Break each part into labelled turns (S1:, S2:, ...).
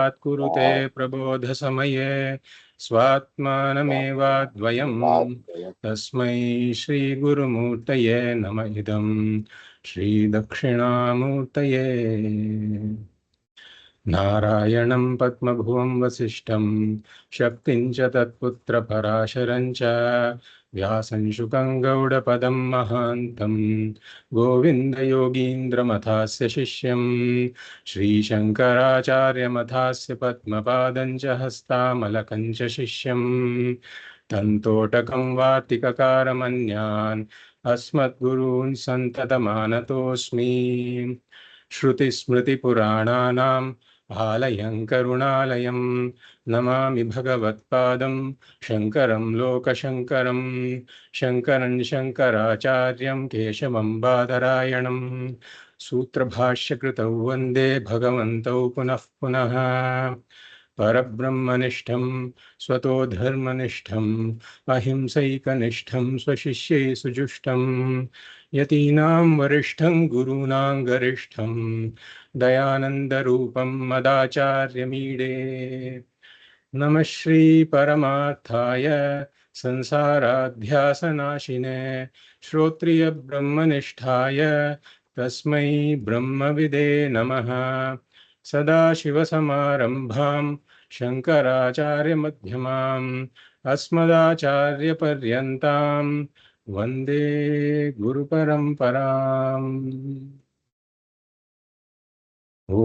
S1: कुरुते प्रबोध समये स्वात्मानमेवाद्वयम् तस्मै श्री गुरुमूर्तये नमः इदं श्री दक्षिणामूर्तये नारायणं पद्मभुवं वसिष्ठं शक्तिं च तत्पुत्रपराशरं च व्यासं शुकं गौडपदं महान्तं गोविन्दयोगीन्द्रमथास्य शिष्यं श्रीशङ्कराचार्यमथास्य पद्मपादं च हस्तामलकं च शिष्यं तन्तोटकं वार्तिककारमन्यान् अस्मद्गुरून् सन्ततमानतोऽस्मि श्रुतिस्मृतिपुराणानाम् आलयं करुणालयं नमामि भगवत्पादं शङ्करं लोकशङ्करं शङ्करं शङ्कराचार्यं केशवं बादरायणं सूत्रभाष्यकृतौ वन्दे भगवन्तौ पुनः पुनः परब्रह्मनिष्ठं स्वतो धर्मनिष्ठं अहिंसैकनिष्ठं स्वशिष्यै सुजुष्टं यतीनां वरिष्ठं गुरूणां गरिष्ठं दयानन्दरूपं मदाचार्यमीडे नमः श्री परमार्थाय संसाराध्यासनाशिने श्रोत्रियब्रह्मनिष्ठाय तस्मै ब्रह्मविदे नमः सदाशिवसमारम्भां शङ्कराचार्यमध्यमाम् अस्मदाचार्यपर्यन्तां वन्दे गुरुपरम्पराम् ॐ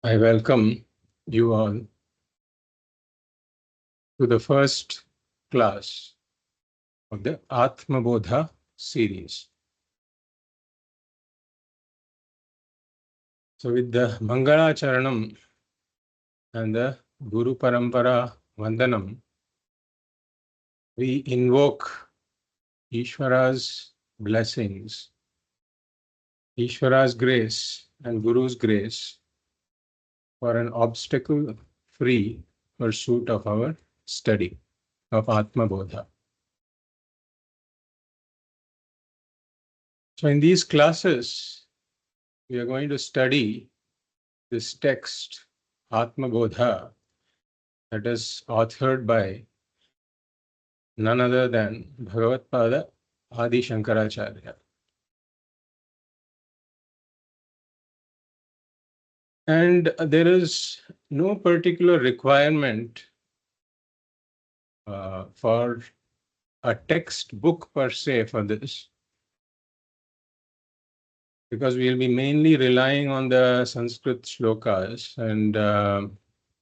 S1: I welcome you all to the first class of the Atma Bodha series. So with the Mangala Charanam and the Guru Parampara Vandanam, we invoke Ishvara's blessings, Ishvara's grace and Guru's grace for an obstacle-free pursuit of our study of Atma Bodha. So in these classes, we are going to study this text, Atma Bodha, that is authored by none other than Bhagavatpada Adi Shankaracharya. And there is no particular requirement for a textbook per se for this, because we will be mainly relying on the Sanskrit shlokas, and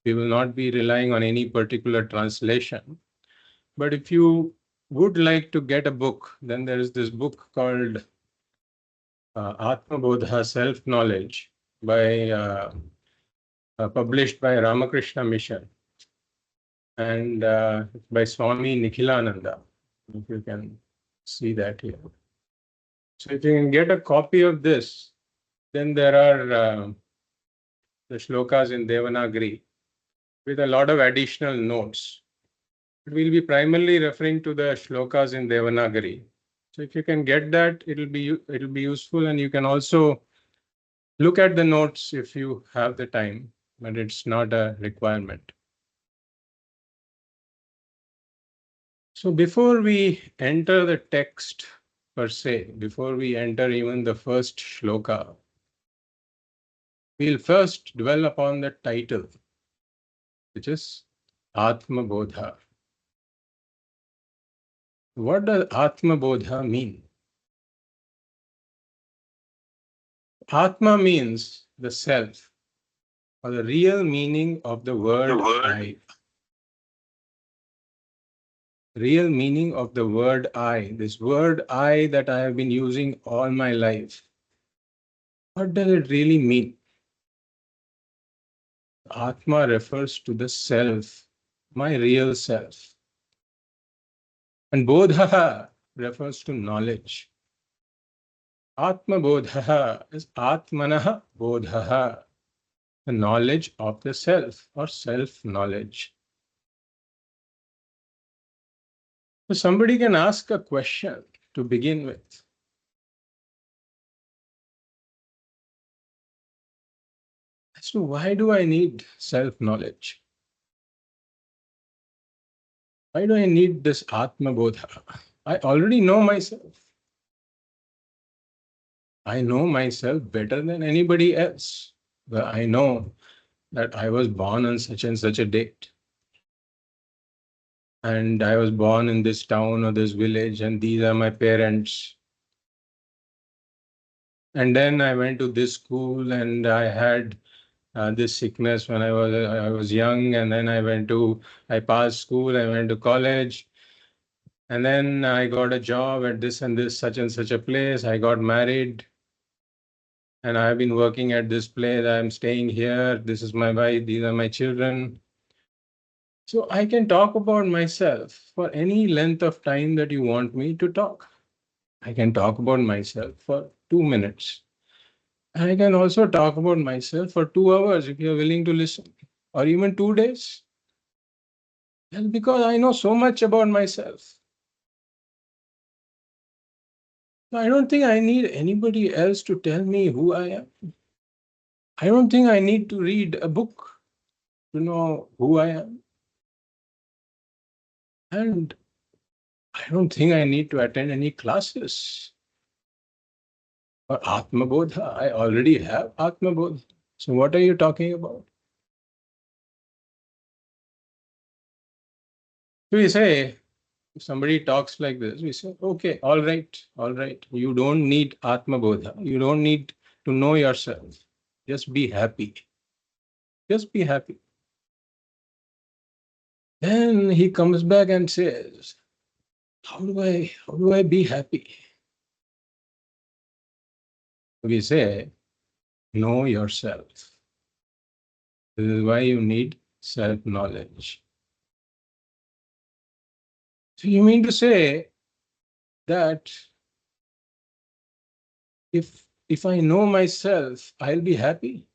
S1: we will not be relying on any particular translation. But if you would like to get a book, then there is this book called Atma Bodha Self-Knowledge, published by Ramakrishna Mission, and by Swami Nikhilananda. If you can see that here. So if you can get a copy of this, then there are the shlokas in Devanagari with a lot of additional notes. We'll be primarily referring to the shlokas in Devanagari. So if you can get that, it'll be useful, and you can also look at the notes if you have the time, but it's not a requirement. So before we enter the text per se, before we enter even the first shloka, we'll first dwell upon the title, which is Atma Bodha. What does Atma Bodha mean? Atma means the self, or the real meaning of the word I. Real meaning of the word I, this word I that I have been using all my life. What does it really mean? Atma refers to the self, my real self. And Bodha refers to knowledge. Atma Bodha is Atmanaha Bodha, the knowledge of the self, or self-knowledge. So somebody can ask a question to begin with. As to why do I need self-knowledge? Why do I need this Atma Bodha? I already know myself. I know myself better than anybody else. Well, I know that I was born on such and such a date. And I was born in this town or this village, and these are my parents. And then I went to this school, and I had this sickness when I was young, and then I passed school, I went to college, and then I got a job at this and this such and such a place. I got married, and I have been working at this place. I'm staying here. This is my wife. These are my children. So I can talk about myself for any length of time that you want me to talk. I can talk about myself for 2 minutes. And I can also talk about myself for 2 hours if you're willing to listen, or even 2 days. Well, because I know so much about myself. So I don't think I need anybody else to tell me who I am. I don't think I need to read a book to know who I am. And I don't think I need to attend any classes for Atma Bodha. I already have Atma Bodha. So what are you talking about? So we say, if somebody talks like this, we say, okay, all right. You don't need Atma Bodha. You don't need to know yourself. Just be happy. Just be happy. Then he comes back and says, how do I be happy? We say, know yourself. This is why you need self-knowledge. So you mean to say that if I know myself, I'll be happy?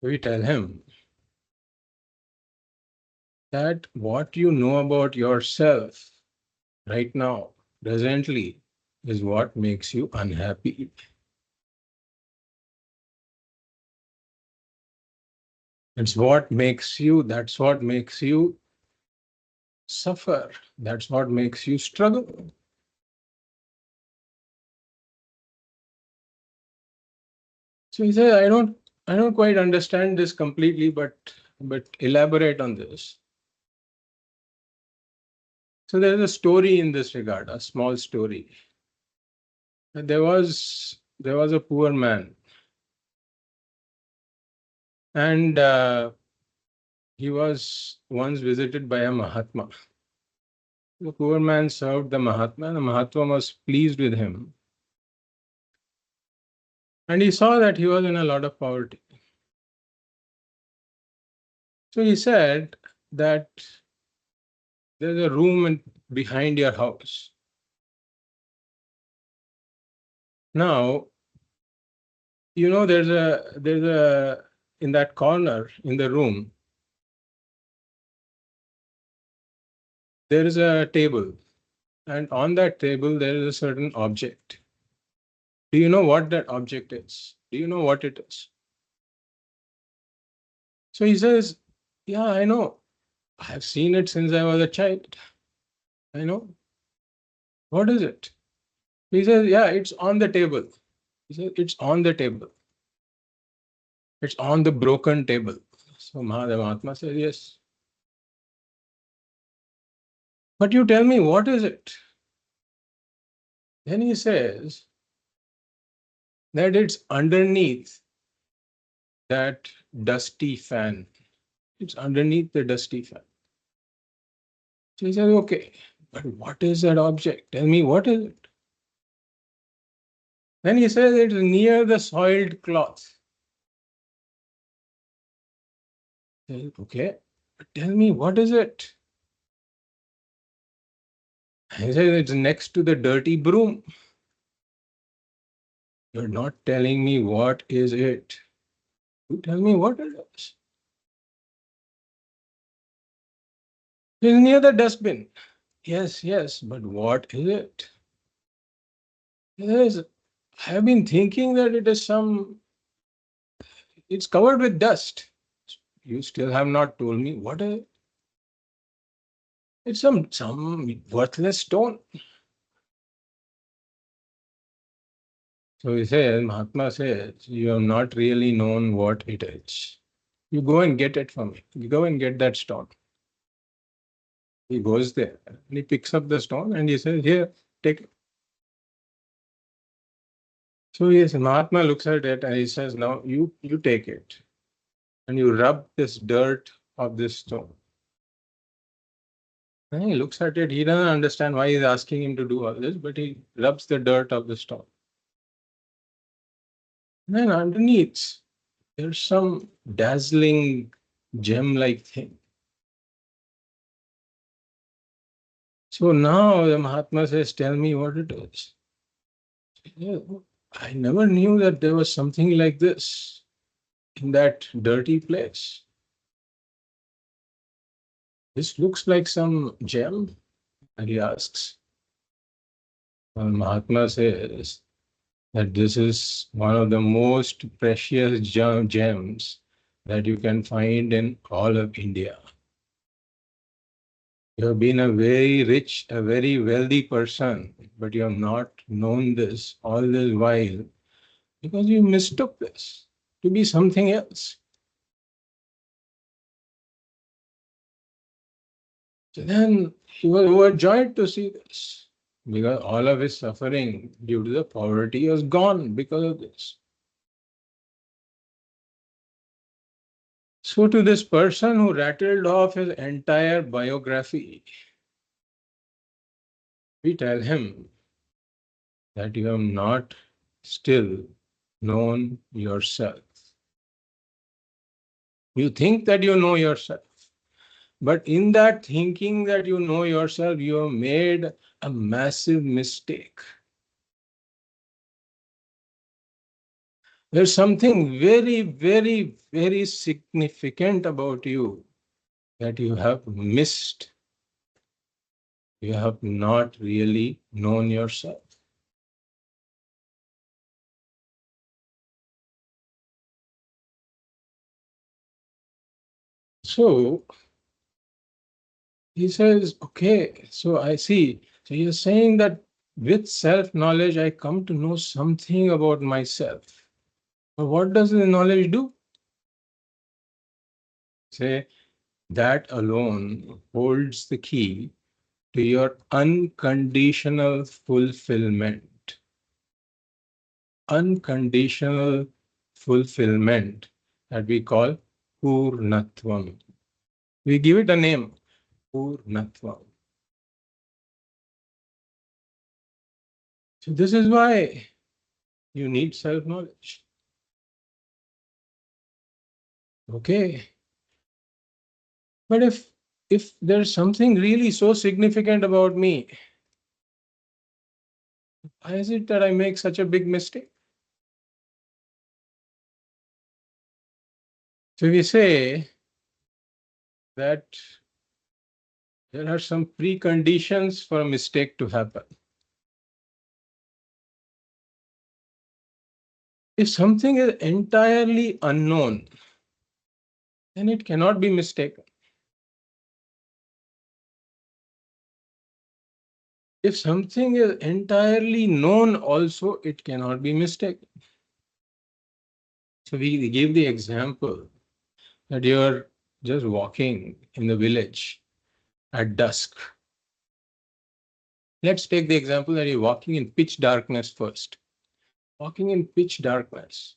S1: We tell him that what you know about yourself right now, presently, is what makes you unhappy. That's what makes you suffer. That's what makes you struggle. So he says, I don't quite understand this completely, but elaborate on this. So there's a story in this regard, a small story. There was a poor man, and he was once visited by a Mahatma. The poor man served the Mahatma, and the Mahatma was pleased with him. And he saw that he was in a lot of poverty. So he said that there's a room behind your house. Now, there's a in that corner in the room, there is a table. And on that table, there is a certain object. Do you know what that object is? Do you know what it is? So he says, yeah, I know. I have seen it since I was a child. I know. What is it? He says, yeah, it's on the table. He says, it's on the table. It's on the broken table. So Mahatma says, yes. But you tell me, what is it? Then he says that it's underneath that dusty fan. It's underneath the dusty fan. So he says, okay, but what is that object? Tell me, what is it? Then he says it's near the soiled cloth. Says, okay, but tell me, what is it? He says it's next to the dirty broom. You're not telling me what is it. You tell me what it is. It is near the dustbin. Yes, yes, but what is it? Yes, I have been thinking that it is it's covered with dust. You still have not told me what is it? It's some worthless stone. So he says, Mahatma says, you have not really known what it is. You go and get it from me. You go and get that stone. He goes there and he picks up the stone and he says, here, take it. So yes, Mahatma looks at it and he says, now you take it and you rub this dirt of this stone. And he looks at it, he doesn't understand why he's asking him to do all this, but he rubs the dirt of the stone. And then underneath, there's some dazzling gem-like thing. So now the Mahatma says, tell me what it is. Yeah, I never knew that there was something like this in that dirty place. This looks like some gem. And he asks. Mahatma says that this is one of the most precious gems that you can find in all of India. You have been a very rich, a very wealthy person, but you have not known this all this while because you mistook this to be something else. So then he was overjoyed to see this because all of his suffering due to the poverty was gone because of this. So to this person who rattled off his entire biography, we tell him that you have not still known yourself. You think that you know yourself, but in that thinking that you know yourself, you have made a massive mistake. There's something very, very, very significant about you that you have missed. You have not really known yourself. So he says, okay, so I see. So you're saying that with self-knowledge, I come to know something about myself. But what does the knowledge do? Say, that alone holds the key to your unconditional fulfillment. Unconditional fulfillment that we call Pūrṇatvam. We give it a name, Pūrṇatvam. So this is why you need self-knowledge. Okay. But if there's something really so significant about me, why is it that I make such a big mistake? So we say that there are some preconditions for a mistake to happen. If something is entirely unknown, then it cannot be mistaken. If something is entirely known also, it cannot be mistaken. So we give the example that you're just walking in the village at dusk. Let's take the example that you're walking in pitch darkness first. Walking in pitch darkness.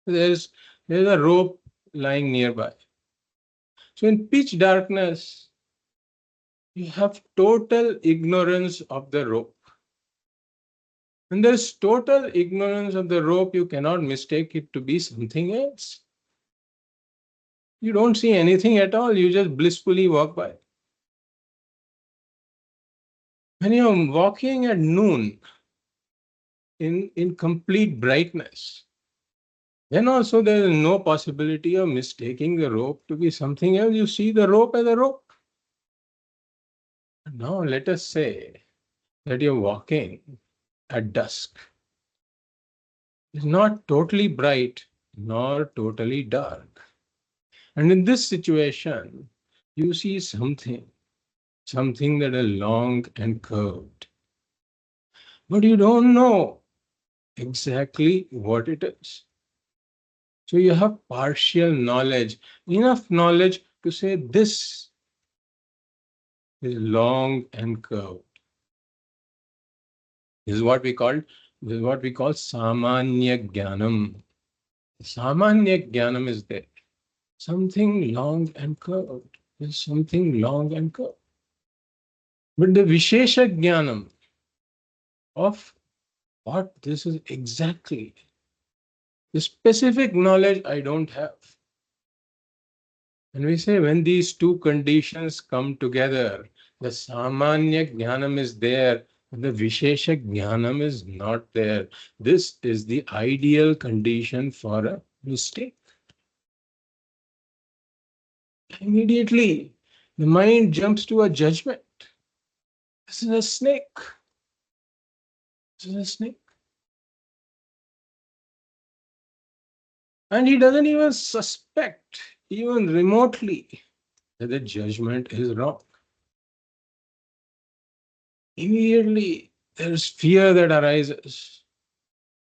S1: There's a rope lying nearby. So in pitch darkness, you have total ignorance of the rope. When there's total ignorance of the rope, you cannot mistake it to be something else. You don't see anything at all, you just blissfully walk by. When you're walking at noon in complete brightness, then also there is no possibility of mistaking the rope to be something else. You see the rope as a rope. Now let us say that you're walking at dusk. It's not totally bright nor totally dark. And in this situation, you see something that is long and curved. But you don't know exactly what it is. So you have partial knowledge, enough knowledge to say this is long and curved. This is what we call samanya jnanam. Samanya jnanam is there. Something long and curved. There's something long and curved. But the vishesha jnanam of what this is exactly, the specific knowledge I don't have. And we say when these two conditions come together, the samanya jnanam is there, and the vishesha jnanam is not there. This is the ideal condition for a mistake. Immediately, the mind jumps to a judgment. This is a snake. This is a snake. And he doesn't even suspect, even remotely, that the judgment is wrong. Immediately, there is fear that arises.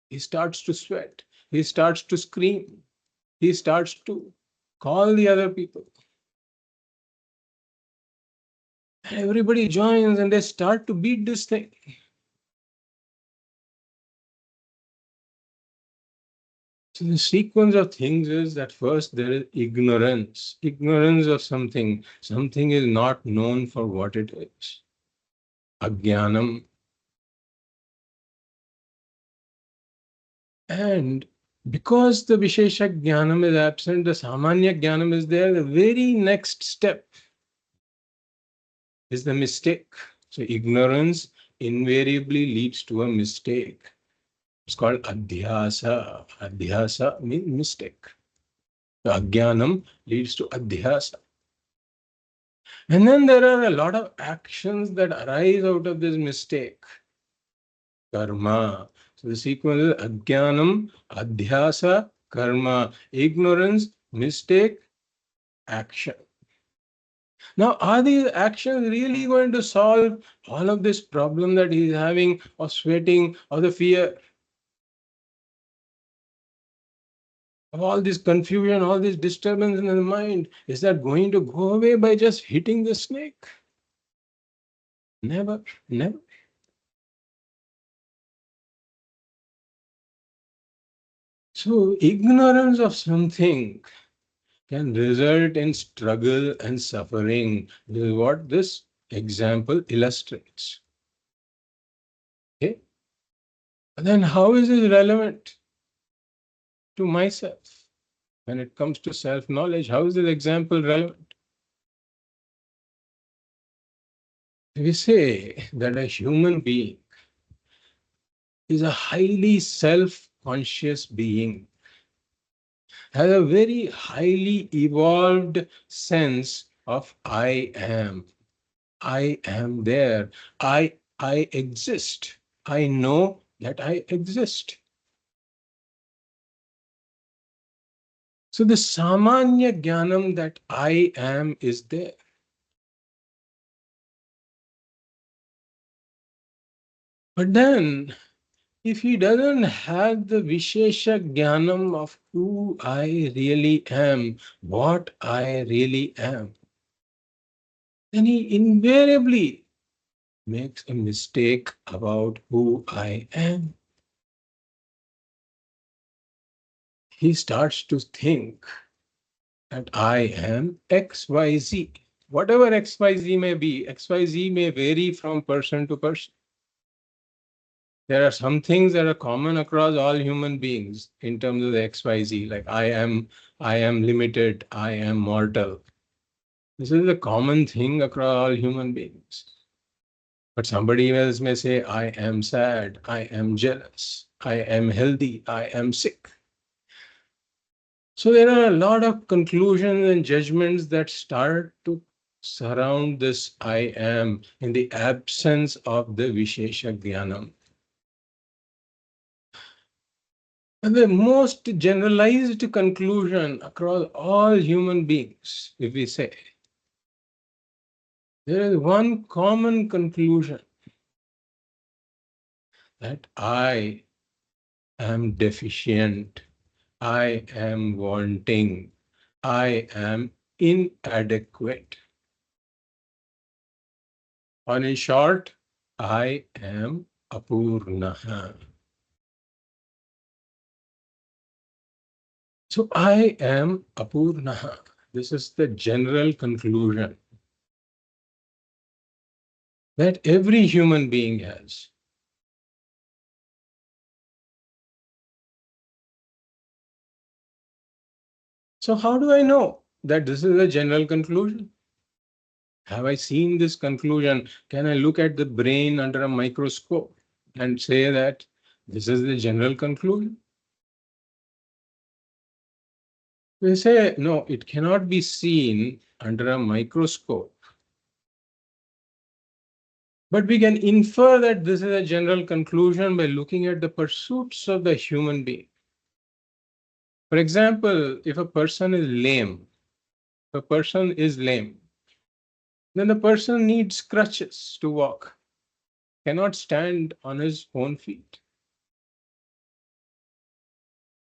S1: He starts to sweat. He starts to scream. He starts to call the other people. And everybody joins and they start to beat this thing. So the sequence of things is that first there is ignorance. Ignorance of something. Something is not known for what it is. Ajnanam. And because the Vishesha Jnanam is absent, the Samanya Jnanam is there, the very next step is the mistake. So ignorance invariably leads to a mistake. It's called adhyasa. Adhyasa means mistake. The ajnanam leads to adhyasa. And then there are a lot of actions that arise out of this mistake. Karma. So the sequence is ajnanam, adhyasa, karma. Ignorance, mistake, action. Now, are these actions really going to solve all of this problem that he's having of sweating or the fear? Of all this confusion, all this disturbance in the mind, is that going to go away by just hitting the snake? Never, never. So, ignorance of something can result in struggle and suffering. This is what this example illustrates. Okay? And then, how is this relevant to myself? When it comes to self-knowledge, how is this example relevant? We say that a human being is a highly self-conscious being, has a very highly evolved sense of I am. I am there. I exist. I know that I exist. So the samanya jnanam that I am is there. But then, if he doesn't have the vishesha jnanam of who I really am, what I really am, then he invariably makes a mistake about who I am. He starts to think that I am XYZ. Whatever XYZ may be, XYZ may vary from person to person. There are some things that are common across all human beings in terms of the XYZ, like I am limited, I am mortal. This is a common thing across all human beings. But somebody else may say, I am sad, I am jealous, I am healthy, I am sick. So there are a lot of conclusions and judgments that start to surround this I am in the absence of the Vishesha Jnanam. And the most generalized conclusion across all human beings, if we say, there is one common conclusion, that I am deficient, I am wanting, I am inadequate. Or in short, I am Apūrṇaḥ. So I am Apūrṇaḥ. This is the general conclusion that every human being has. So how do I know that this is a general conclusion? Have I seen this conclusion? Can I look at the brain under a microscope and say that this is the general conclusion? We say, no, it cannot be seen under a microscope. But we can infer that this is a general conclusion by looking at the pursuits of the human being. For example, if a person is lame, then the person needs crutches to walk, cannot stand on his own feet.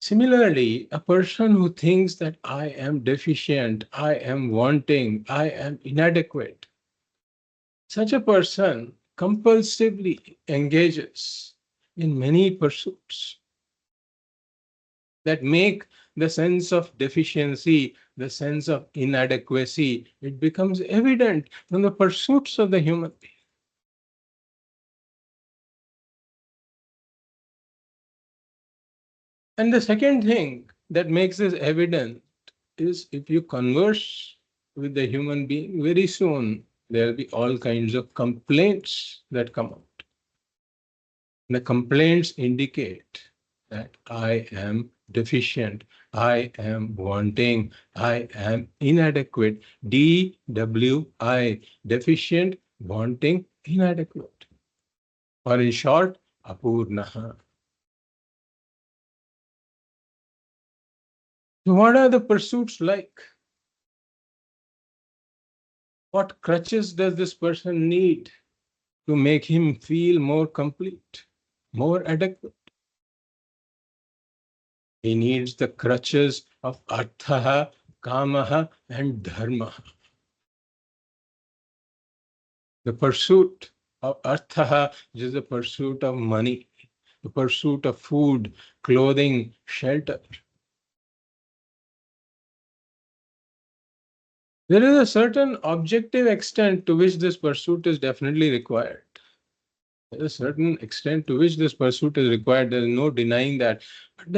S1: Similarly, a person who thinks that I am deficient, I am wanting, I am inadequate, such a person compulsively engages in many pursuits that make the sense of deficiency, the sense of inadequacy, it becomes evident from the pursuits of the human being. And the second thing that makes this evident is if you converse with the human being, very soon there will be all kinds of complaints that come out. The complaints indicate that I am deficient, I am wanting, I am inadequate. DWI, deficient, wanting, inadequate. Or in short, Apūrṇaḥ. So what are the pursuits like? What crutches does this person need to make him feel more complete, more adequate? He needs the crutches of Artha, Kāma, and Dharma. The pursuit of Artha, which is the pursuit of money, the pursuit of food, clothing, shelter. There is a certain objective extent to which this pursuit is definitely required. There is a certain extent to which this pursuit is required. There is no denying that. But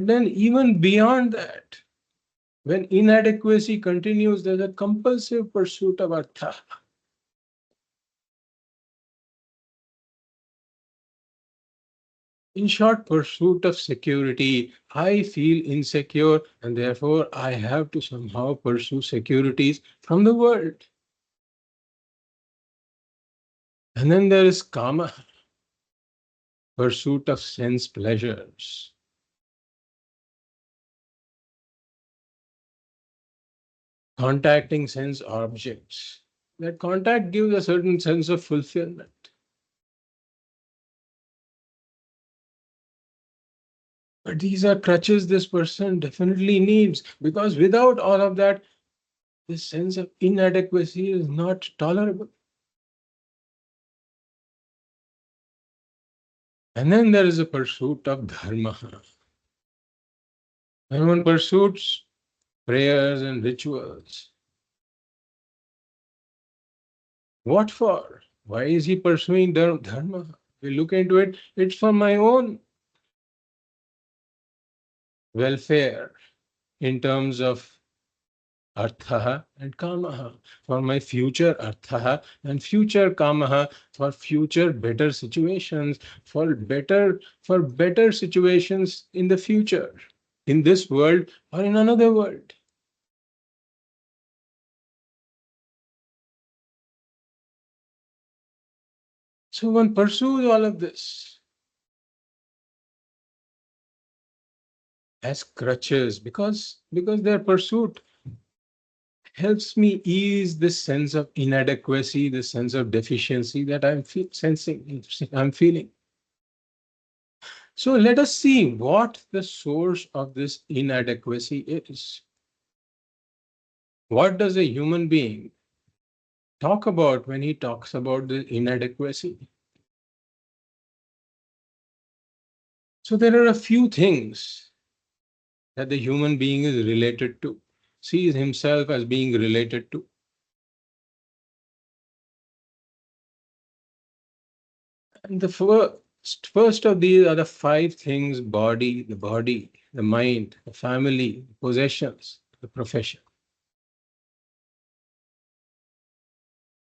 S1: then even beyond that, when inadequacy continues, there's a compulsive pursuit of Artha. In short, pursuit of security. I feel insecure and therefore I have to somehow pursue securities from the world. And then there is Kāma, pursuit of sense pleasures. Contacting sense objects. That contact gives a certain sense of fulfillment. But these are crutches this person definitely needs, because without all of that, this sense of inadequacy is not tolerable. And then there is a pursuit of Dharma. When one pursues prayers and rituals, what for? Why is he pursuing Dharma? We look into it, it's for my own welfare in terms of Artha and Kāma, for my future Artha and future Kāma, for future better situations, for better situations in the future, in this world or in another world. So one pursues all of this as crutches because their pursuit helps me ease this sense of inadequacy, this sense of deficiency that I'm feeling. So let us see what the source of this inadequacy is. What does a human being talk about when he talks about the inadequacy? So there are a few things that the human being is related to, sees himself as being related to. And the first of these are the five things: the body, the mind, the family, the possessions, the profession.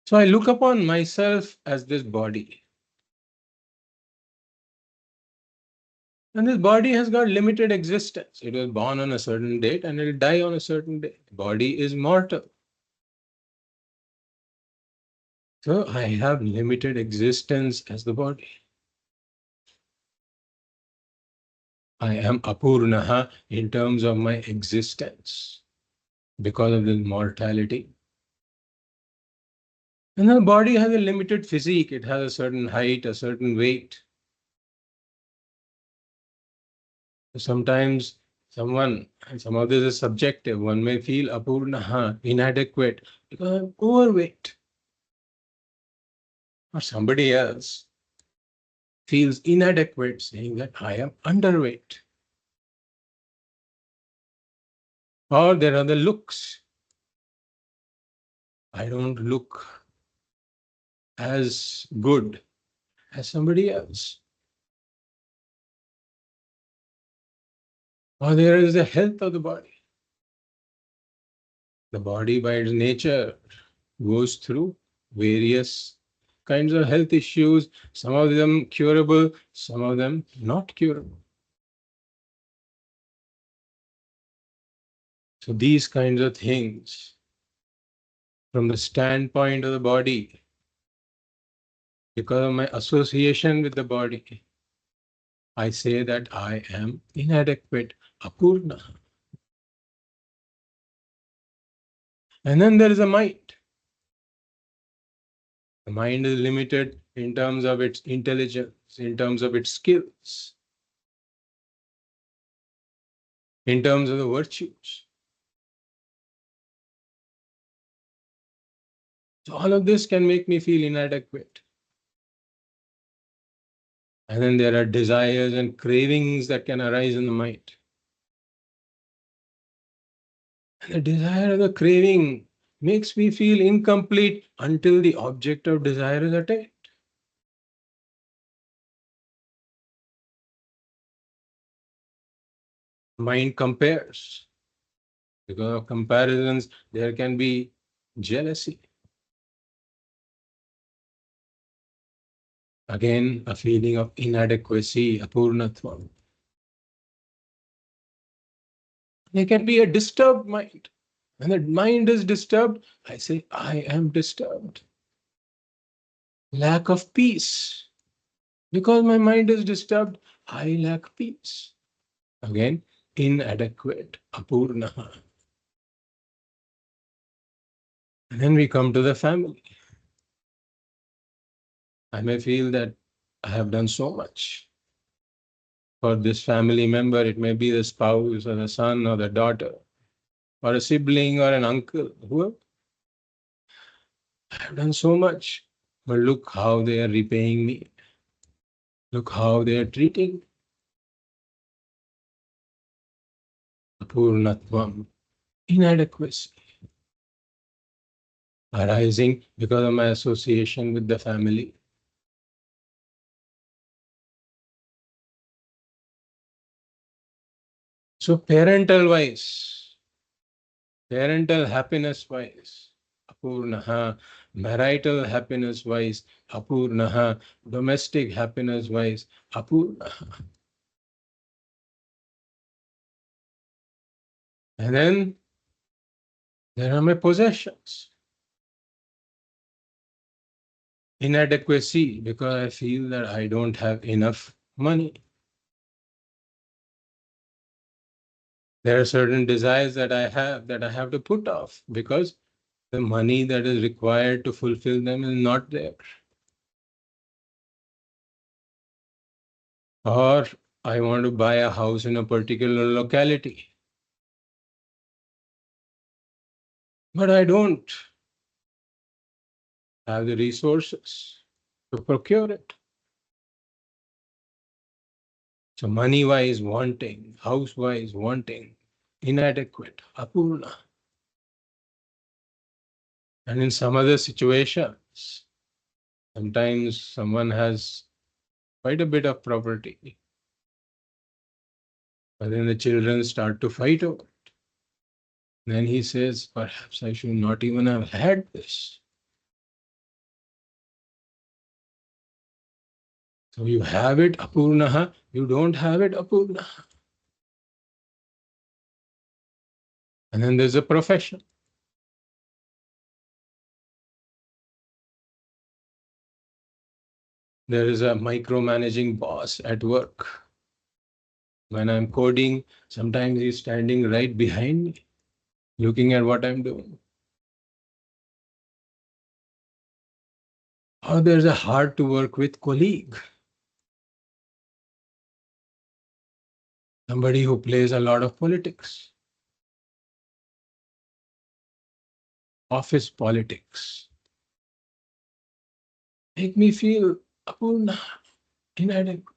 S1: So I look upon myself as this body. And this body has got limited existence. It was born on a certain date and it will die on a certain day. The body is mortal. So I have limited existence as the body. I am Apūrṇaḥ in terms of my existence because of this mortality. And the body has a limited physique. It has a certain height, a certain weight. Sometimes some of this is subjective. One may feel Apūrṇaḥ, inadequate, because I'm overweight. Or somebody else feels inadequate, saying that I am underweight. Or there are the looks. I don't look as good as somebody else. Or there is the health of the body. The body by its nature goes through various kinds of health issues, some of them curable, some of them not curable. So these kinds of things, from the standpoint of the body, because of my association with the body, I say that I am inadequate, Apūrṇaḥ. And then there is a mind. The mind is limited in terms of its intelligence, in terms of its skills, in terms of the virtues. So all of this can make me feel inadequate. And then there are desires and cravings that can arise in the mind. And the desire or the craving makes me feel incomplete until the object of desire is attained. Mind compares. Because of comparisons, there can be jealousy. Again, a feeling of inadequacy, Apūrṇatvam. There can be a disturbed mind. When the mind is disturbed, I say, I am disturbed. Lack of peace. Because my mind is disturbed, I lack peace. Again, inadequate, Apūrṇaḥ. And then we come to the family. I may feel that I have done so much for this family member. It may be the spouse or the son or the daughter or a sibling or an uncle, whoever. I have done so much, but look how they are repaying me. Look how they are treating me. Pūrṇatvam, inadequacy, arising because of my association with the family. So parental happiness wise, Apūrṇaḥ, marital happiness wise, Apūrṇaḥ, domestic happiness wise, Apūrṇaḥ. And then there are my possessions. inadequacy because I feel that I don't have enough money. There are certain desires that I have to put off because the money that is required to fulfill them is not there. Or I want to buy a house in a particular locality, but I don't have the resources to procure it. So money-wise wanting, house-wise wanting, inadequate, apūrṇaḥ. And in some other situations, sometimes someone has quite a bit of property, but then the children start to fight over it. Then he says, perhaps I should not even have had this. So you have it, apūrṇaḥ, you don't have it, apūrṇaḥ. And then there's a profession. There is a micromanaging boss at work. When I'm coding, sometimes he's standing right behind me, looking at what I'm doing. Or there's a hard to work with colleague. Somebody who plays a lot of politics. Office politics. Make me feel apūrṇaḥ, inadequate.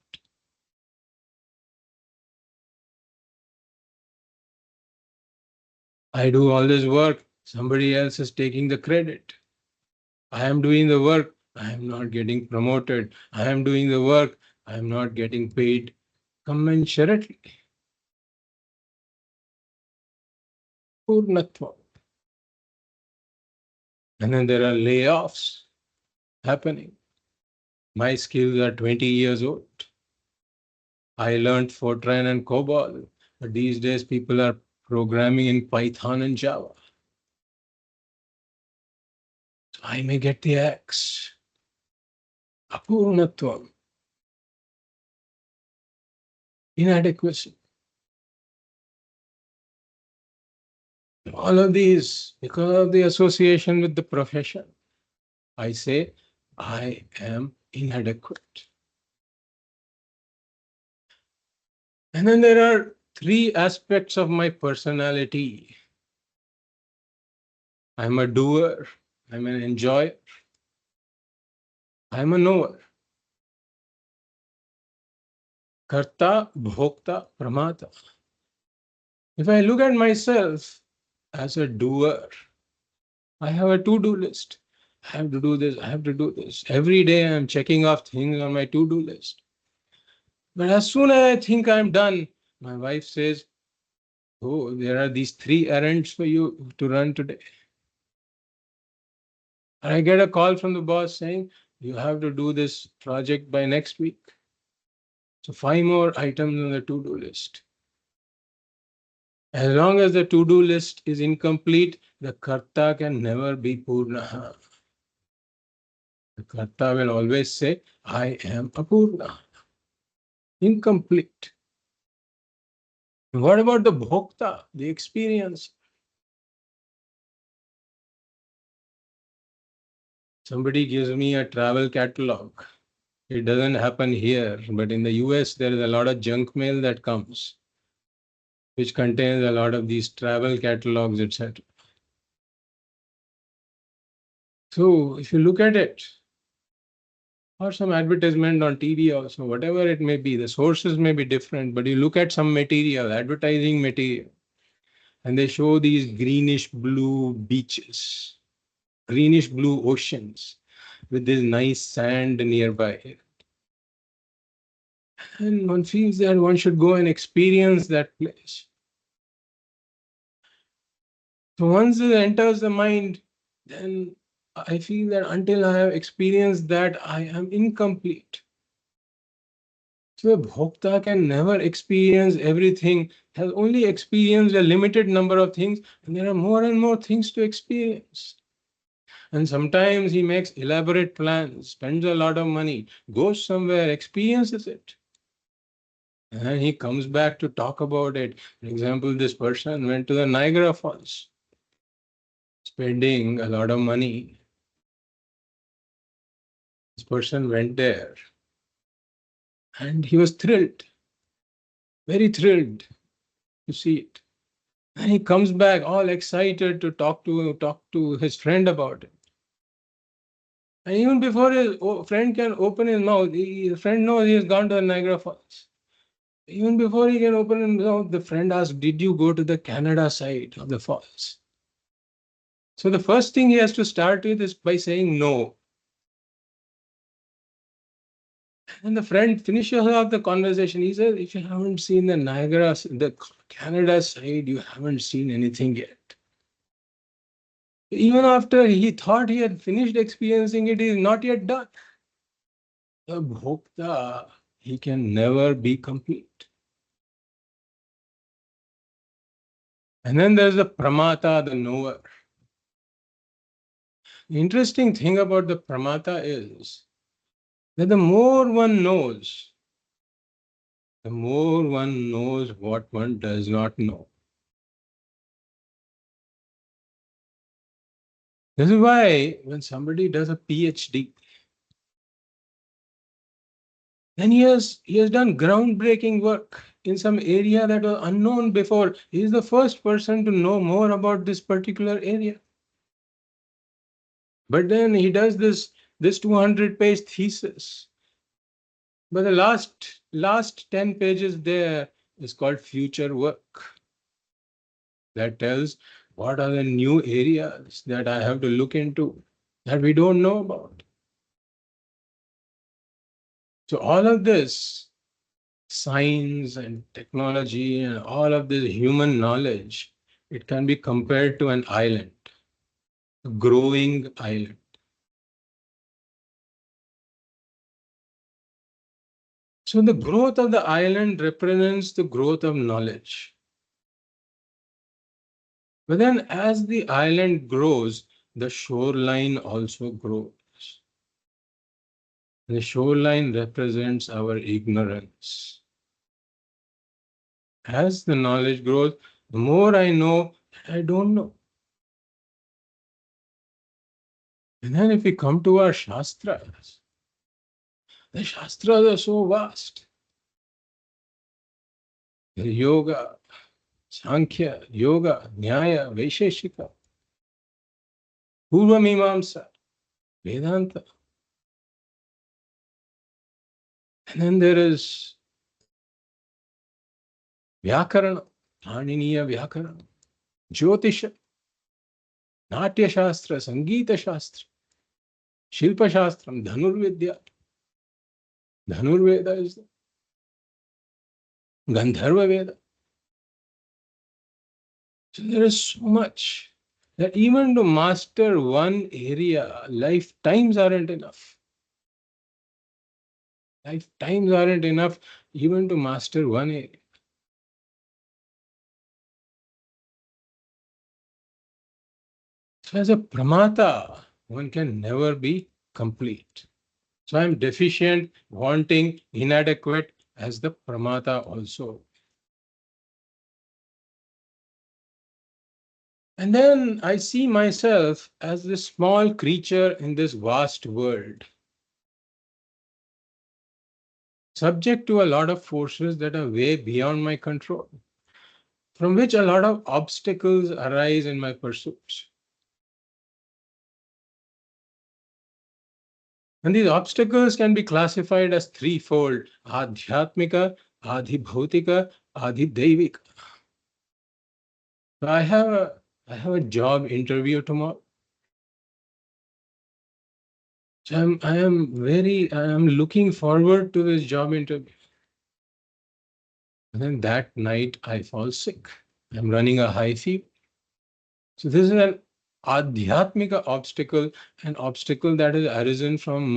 S1: I do all this work, somebody else is taking the credit. I am doing the work, I am not getting promoted. I am doing the work, I am not getting paid commensurately. Pūrṇatvam. And then there are layoffs happening. My skills are 20 years old. I learned Fortran and COBOL, but these days people are programming in Python and Java. So I may get the axe. Apūrṇatvam. Inadequacy. All of these, because of the association with the profession, I say, I am inadequate. And then there are three aspects of my personality. I'm a doer, I'm an enjoyer, I'm a knower. Karta, bhokta, pramata. If I look at myself as a doer, I have a to-do list. I have to do this, I have to do this. Every day I'm checking off things on my to-do list. But as soon as I think I'm done, my wife says, oh, there are these 3 errands for you to run today. And I get a call from the boss saying, you have to do this project by next week. So 5 more items on the to-do list. As long as the to-do list is incomplete, the karta can never be pūrṇaḥ. The karta will always say, I am apūrṇaḥ. Incomplete. What about the bhokta, the experience? Somebody gives me a travel catalog. It doesn't happen here, but in the US, there is a lot of junk mail that comes, which contains a lot of these travel catalogs, etc. So if you look at it, or some advertisement on TV also, whatever it may be, the sources may be different, but you look at some material, advertising material, and they show these greenish blue beaches, greenish blue oceans with this nice sand nearby. And one feels that one should go and experience that place. So once it enters the mind, then I feel that until I have experienced that, I am incomplete. So a bhokta can never experience everything, has only experienced a limited number of things, and there are more and more things to experience. And sometimes he makes elaborate plans, spends a lot of money, goes somewhere, experiences it. And he comes back to talk about it. For example, this person went to the Niagara Falls, spending a lot of money. This person went there and he was thrilled, very thrilled to see it. And he comes back all excited to talk to his friend about it. And even before his friend can open his mouth, his friend knows he has gone to the Niagara Falls. Even before he can open his mouth, the friend asks, "Did you go to the Canada side of the falls?" So the first thing he has to start with is by saying no. And the friend finishes off the conversation. He says, "If you haven't seen the Canada side, you haven't seen anything yet." Even after he thought he had finished experiencing it, he is not yet done. The bhokta, he can never be complete. And then there's the pramata, the knower. The interesting thing about the pramata is that the more one knows, the more one knows what one does not know. This is why when somebody does a PhD, then he has done groundbreaking work in some area that was unknown before. He is the first person to know more about this particular area. But then he does this 200-page thesis. But the last 10 pages there is called future work. That tells what are the new areas that I have to look into that we don't know about. So all of this science and technology and all of this human knowledge, it can be compared to an island, a growing island. So the growth of the island represents the growth of knowledge. But then as the island grows, the shoreline also grows. The shoreline represents our ignorance. As the knowledge grows, the more I know, I don't know. And then if we come to our Shastras, the Shastras are so vast. Yoga, Sankhya, Yoga, Nyaya, Vaisheshika, Purva Vedanta. And then there is Vyakarana, Pāṇiniya Vyakarana, Jyotisha, Natya Shastra, Sangeeta Shastra, Shilpa Shastram, Dhanurvidya. Dhanurveda is the Gandharva Veda. So there is so much that even to master one area, lifetimes aren't enough. Lifetimes aren't enough even to master one area. So as a pramata, one can never be complete. So I'm deficient, wanting, inadequate as the pramata also. And then I see myself as this small creature in this vast world, subject to a lot of forces that are way beyond my control, from which a lot of obstacles arise in my pursuits. And these obstacles can be classified as threefold: adhyatmika, adhibhautika, adhideivika. So I have a job interview tomorrow. So I am looking forward to this job interview. And then that night I fall sick. I'm running a high fever. So this is an adhyatmika obstacle, an obstacle that has arisen from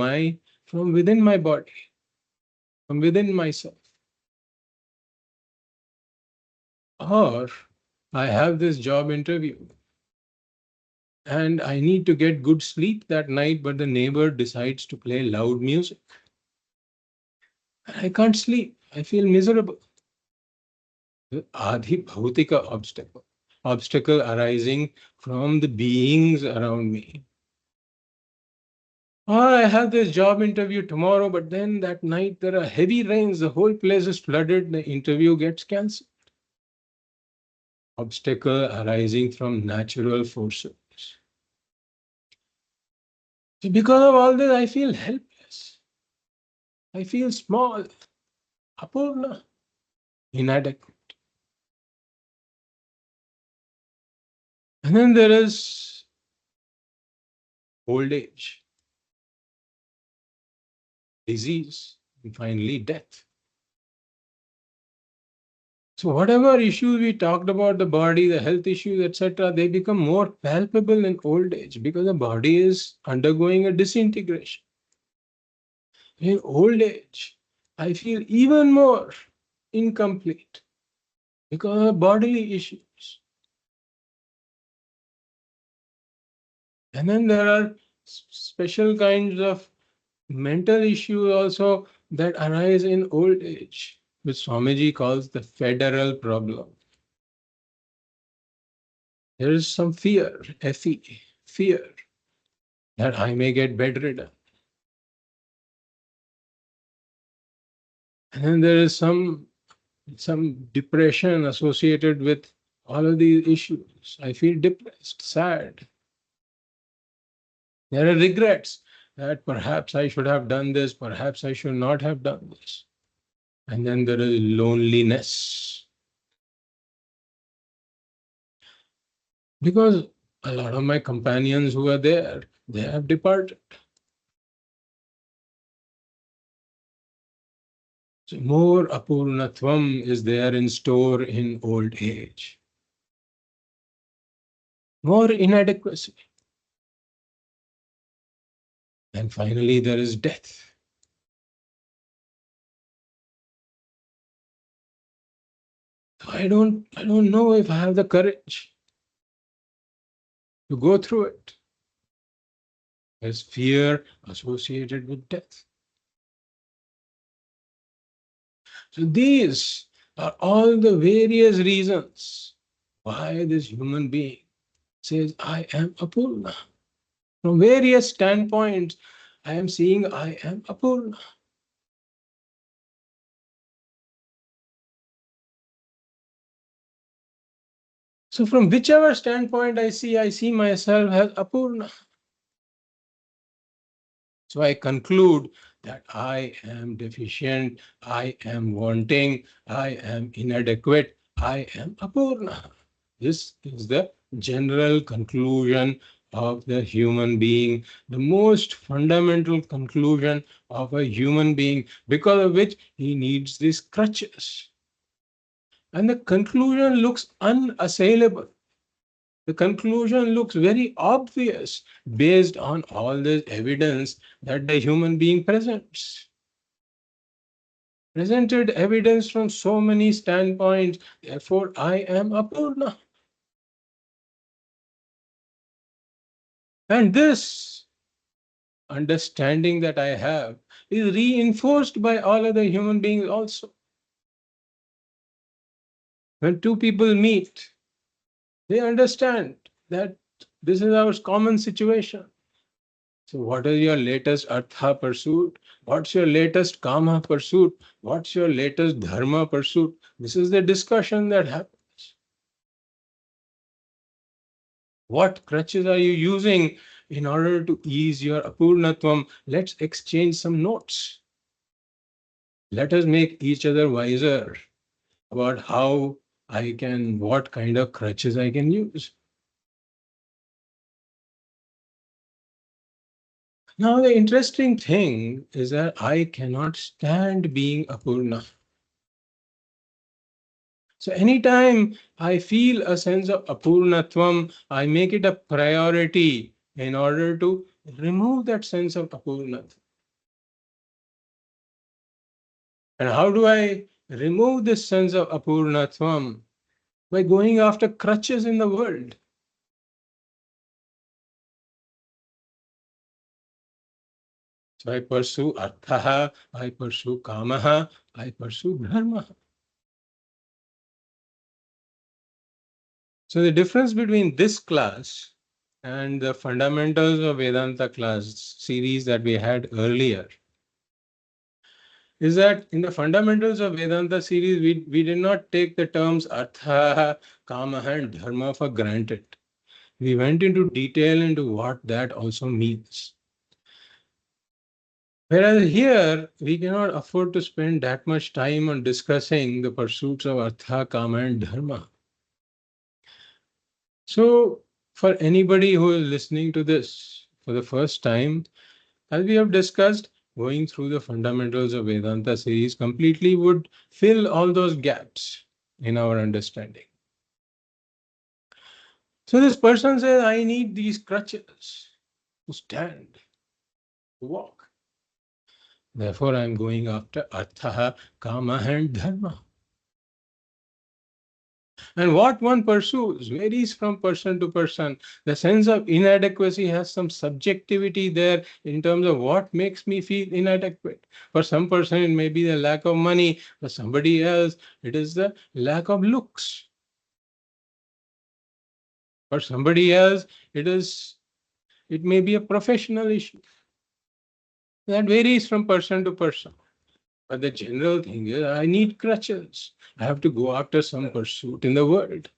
S1: within my body, from within myself. Or I have this job interview. and I need to get good sleep that night, but the neighbor decides to play loud music. I can't sleep. I feel miserable. The Adi Bhautika obstacle arising from the beings around me. Oh, I have this job interview tomorrow, but then that night there are heavy rains, the whole place is flooded, the interview gets cancelled. Obstacle arising from natural forces. So because of all this, I feel helpless. I feel small, apurna, inadequate. And then there is old age, disease, and finally death. So whatever issues we talked about, the body, the health issues, etc., they become more palpable in old age because the body is undergoing a disintegration. In old age, I feel even more incomplete because of bodily issues. And then there are special kinds of mental issues also that arise in old age, which Swamiji calls the federal problem. There is some fear, F-E, fear that I may get bedridden. And then there is some depression associated with all of these issues. I feel depressed, sad. There are regrets that perhaps I should have done this, perhaps I should not have done this. And then there is loneliness. Because a lot of my companions who are there, they have departed. So more Apūrṇatvam is there in store in old age. More inadequacy. And finally, there is death. I don't know if I have the courage to go through it. There's fear associated with death. So these are all the various reasons why this human being says, I am Apūrṇaḥ. From various standpoints, I am seeing I am Apūrṇaḥ. So from whichever standpoint I see myself as Apūrṇaḥ. So I conclude that I am deficient, I am wanting, I am inadequate, I am Apūrṇaḥ. This is the general conclusion of the human being, the most fundamental conclusion of a human being, because of which he needs these crutches. And the conclusion looks unassailable. The conclusion looks very obvious based on all the evidence that the human being presents. Presented evidence from so many standpoints, therefore I am Apūrṇaḥ. And this understanding that I have is reinforced by all other human beings also. When two people meet, they understand that this is our common situation. So what is your latest Artha pursuit? What's your latest Kāma pursuit? What's your latest Dharma pursuit? This is the discussion that happens. What crutches are you using in order to ease your Apūrṇatvam? Let's exchange some notes. Let us make each other wiser about how what kind of crutches I can use. Now, the interesting thing is that I cannot stand being Apūrṇaḥ. So anytime I feel a sense of Apūrṇatvam, I make it a priority in order to remove that sense of Apūrṇatvam. And how do I remove this sense of Apūrṇatvam? By going after crutches in the world. So I pursue Artha, I pursue Kāma, I pursue Dharma. So the difference between this class and the fundamentals of Vedanta class series that we had earlier is that in the fundamentals of Vedanta series, we did not take the terms Artha, Kāma, and Dharma for granted. We went into detail into what that also means. Whereas here, we cannot afford to spend that much time on discussing the pursuits of Artha, Kāma, and Dharma. So, for anybody who is listening to this for the first time, as we have discussed, going through the fundamentals of Vedanta series completely would fill all those gaps in our understanding. So this person says, I need these crutches to stand, to walk. Therefore, I am going after Artha, Kāma, and Dharma. And what one pursues varies from person to person. The sense of inadequacy has some subjectivity there in terms of what makes me feel inadequate. For some person, it may be the lack of money. For somebody else, it is the lack of looks. For somebody else, it may be a professional issue. That varies from person to person. But the general thing is, I need crutches. I have to go after some pursuit in the world.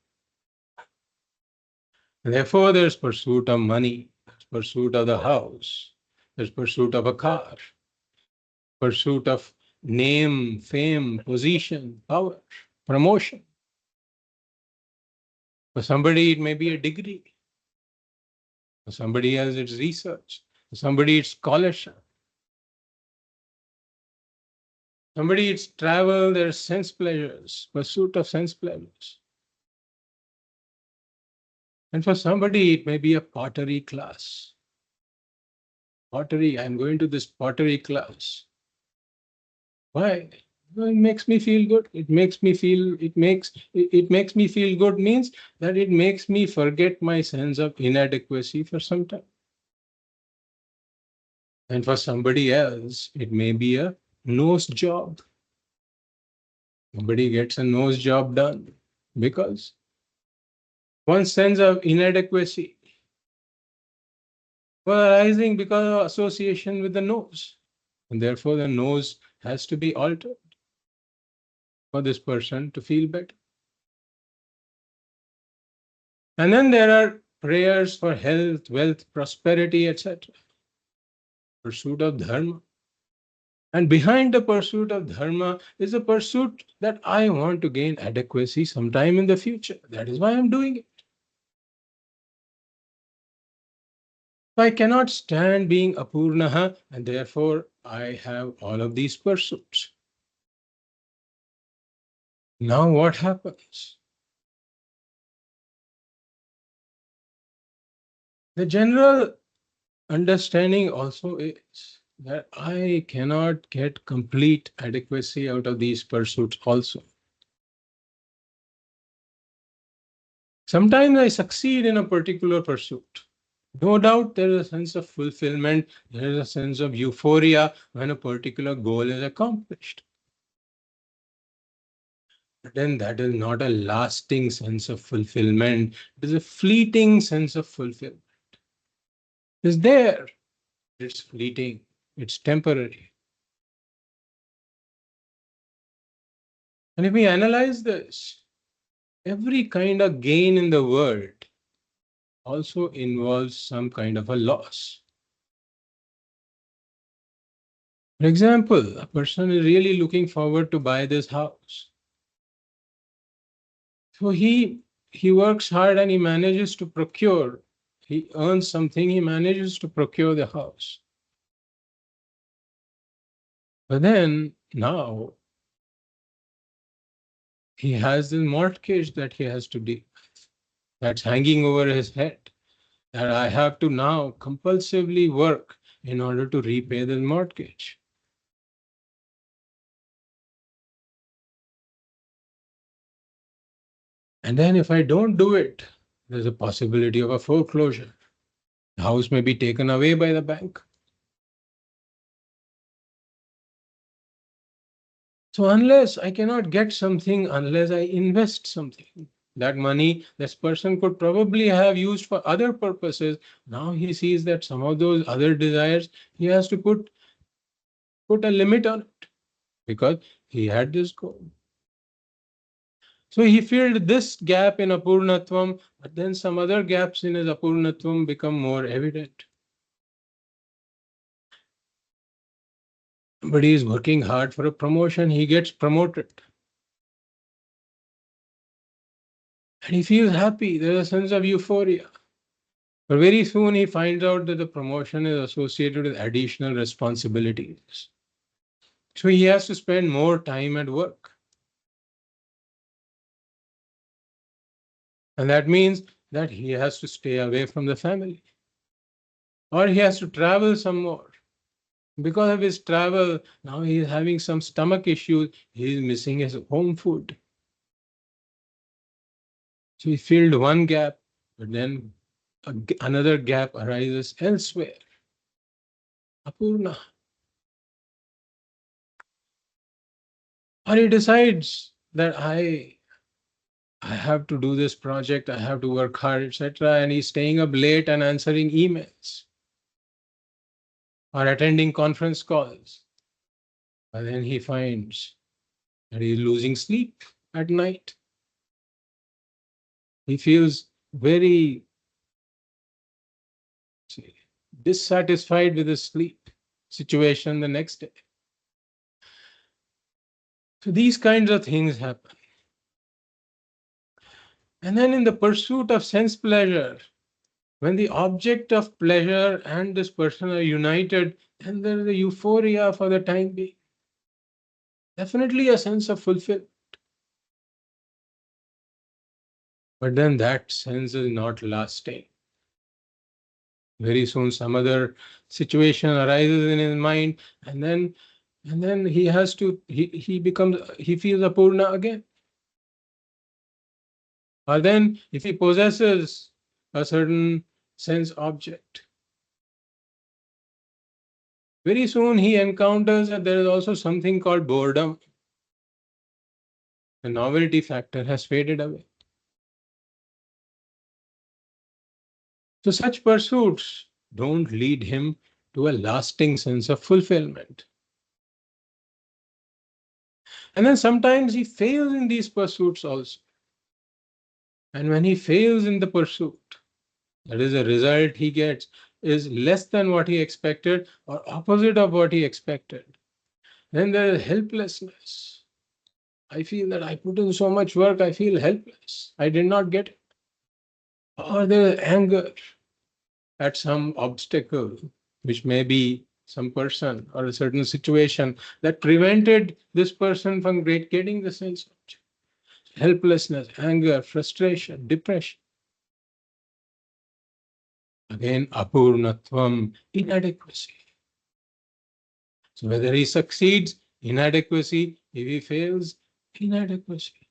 S1: Therefore, there's pursuit of money, there's pursuit of the house, there's pursuit of a car, pursuit of name, fame, position, power, promotion. For somebody, it may be a degree. For somebody else, it's research. For somebody, it's scholarship. Somebody, it's travel, there's sense pleasures, pursuit of sense pleasures. And for somebody, it may be a pottery class. Pottery, I'm going to this pottery class. Why? Well, it makes me feel good. It makes me feel good means that it makes me forget my sense of inadequacy for some time. And for somebody else, it may be a nose job. Somebody gets a nose job done because one sense of inadequacy was arising because of association with the nose. And therefore, the nose has to be altered for this person to feel better. And then there are prayers for health, wealth, prosperity, etc. Pursuit of Dharma. And behind the pursuit of Dharma is a pursuit that I want to gain adequacy sometime in the future. That is why I'm doing it. So I cannot stand being Apūrṇaḥ, and therefore I have all of these pursuits. Now what happens? The general understanding also is that I cannot get complete adequacy out of these pursuits also. Sometimes I succeed in a particular pursuit. No doubt there is a sense of fulfillment, there is a sense of euphoria when a particular goal is accomplished. But then that is not a lasting sense of fulfillment, it is a fleeting sense of fulfillment. It's there, it's fleeting, it's temporary. And if we analyze this, every kind of gain in the world also involves some kind of a loss. For example, a person is really looking forward to buy this house. So he works hard and he manages to procure, he earns something, he manages to procure the house. But then now he has this mortgage that he has to deal with. That's hanging over his head. That I have to now compulsively work in order to repay the mortgage. And then if I don't do it, there's a possibility of a foreclosure. The house may be taken away by the bank. So unless I cannot get something, unless I invest something, that money this person could probably have used for other purposes. Now he sees that some of those other desires, he has to put a limit on it because he had this goal. So he filled this gap in Apūrṇatvam, but then some other gaps in his Apūrṇatvam become more evident. But he is working hard for a promotion, he gets promoted. And he feels happy, there's a sense of euphoria. But very soon he finds out that the promotion is associated with additional responsibilities. So he has to spend more time at work. And that means that he has to stay away from the family. Or he has to travel some more. Because of his travel, now he is having some stomach issues. He is missing his home food. So he filled one gap, but then another gap arises elsewhere. Apūrṇaḥ. Or he decides that I have to do this project, I have to work hard, etc. And he's staying up late and answering emails or attending conference calls. But then he finds that he's losing sleep at night. He feels very dissatisfied with his sleep situation the next day. So these kinds of things happen. And then in the pursuit of sense pleasure, when the object of pleasure and this person are united, then there is a euphoria for the time being. Definitely a sense of fulfillment. But then that sense is not lasting. Very soon some other situation arises in his mind, and then he has to, he feels Apūrṇa again. Or then if he possesses a certain sense object, very soon he encounters that there is also something called boredom. The novelty factor has faded away. So such pursuits don't lead him to a lasting sense of fulfillment. And then sometimes he fails in these pursuits also. And when he fails in the pursuit, that is, the result he gets is less than what he expected or opposite of what he expected. Then there is helplessness. I feel that I put in so much work, I feel helpless. I did not get it. Or there is anger at some obstacle, which may be some person or a certain situation that prevented this person from getting the sense object. Helplessness, anger, frustration, depression. Again, Apūrṇatvam, inadequacy. So whether he succeeds, inadequacy; if he fails, inadequacy.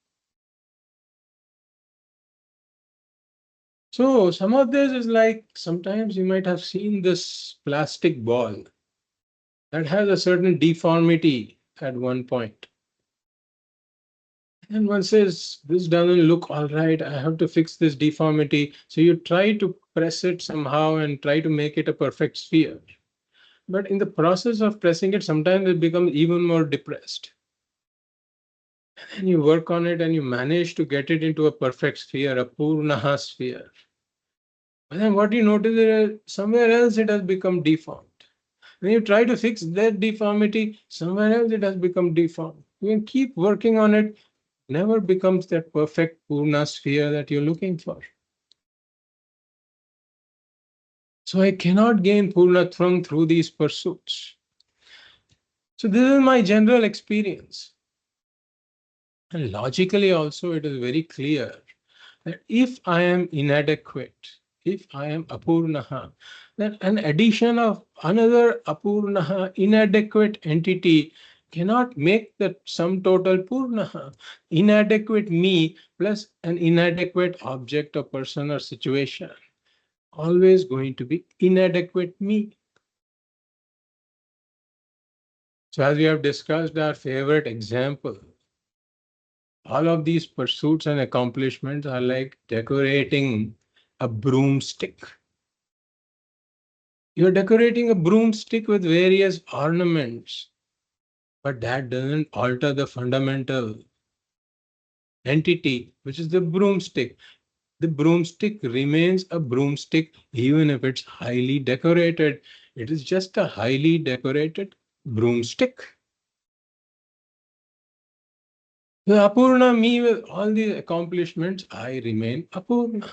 S1: So some of this is like, sometimes you might have seen this plastic ball that has a certain deformity at one point. And one says, this doesn't look all right, I have to fix this deformity. So you try to press it somehow and try to make it a perfect sphere. But in the process of pressing it, sometimes it becomes even more depressed. And then you work on it and you manage to get it into a perfect sphere, a Pūrṇaḥ sphere. But then what you notice is somewhere else it has become deformed. When you try to fix that deformity, somewhere else it has become deformed. You can keep working on it, never becomes that perfect Pūrṇa sphere that you're looking for. So I cannot gain Pūrṇatvam through these pursuits. So this is my general experience. And logically also it is very clear that if I am inadequate, if I am Apūrṇaḥ, then an addition of another Apūrṇaḥ, inadequate entity, cannot make the sum total Pūrṇaḥ. Inadequate me plus an inadequate object or person or situation, always going to be inadequate me. So as we have discussed our favorite example, all of these pursuits and accomplishments are like decorating a broomstick. You're decorating a broomstick with various ornaments, but that doesn't alter the fundamental entity, which is the broomstick. The broomstick remains a broomstick even if it's highly decorated. It is just a highly decorated broomstick. The Apūrṇa me with all these accomplishments, I remain Apūrṇa.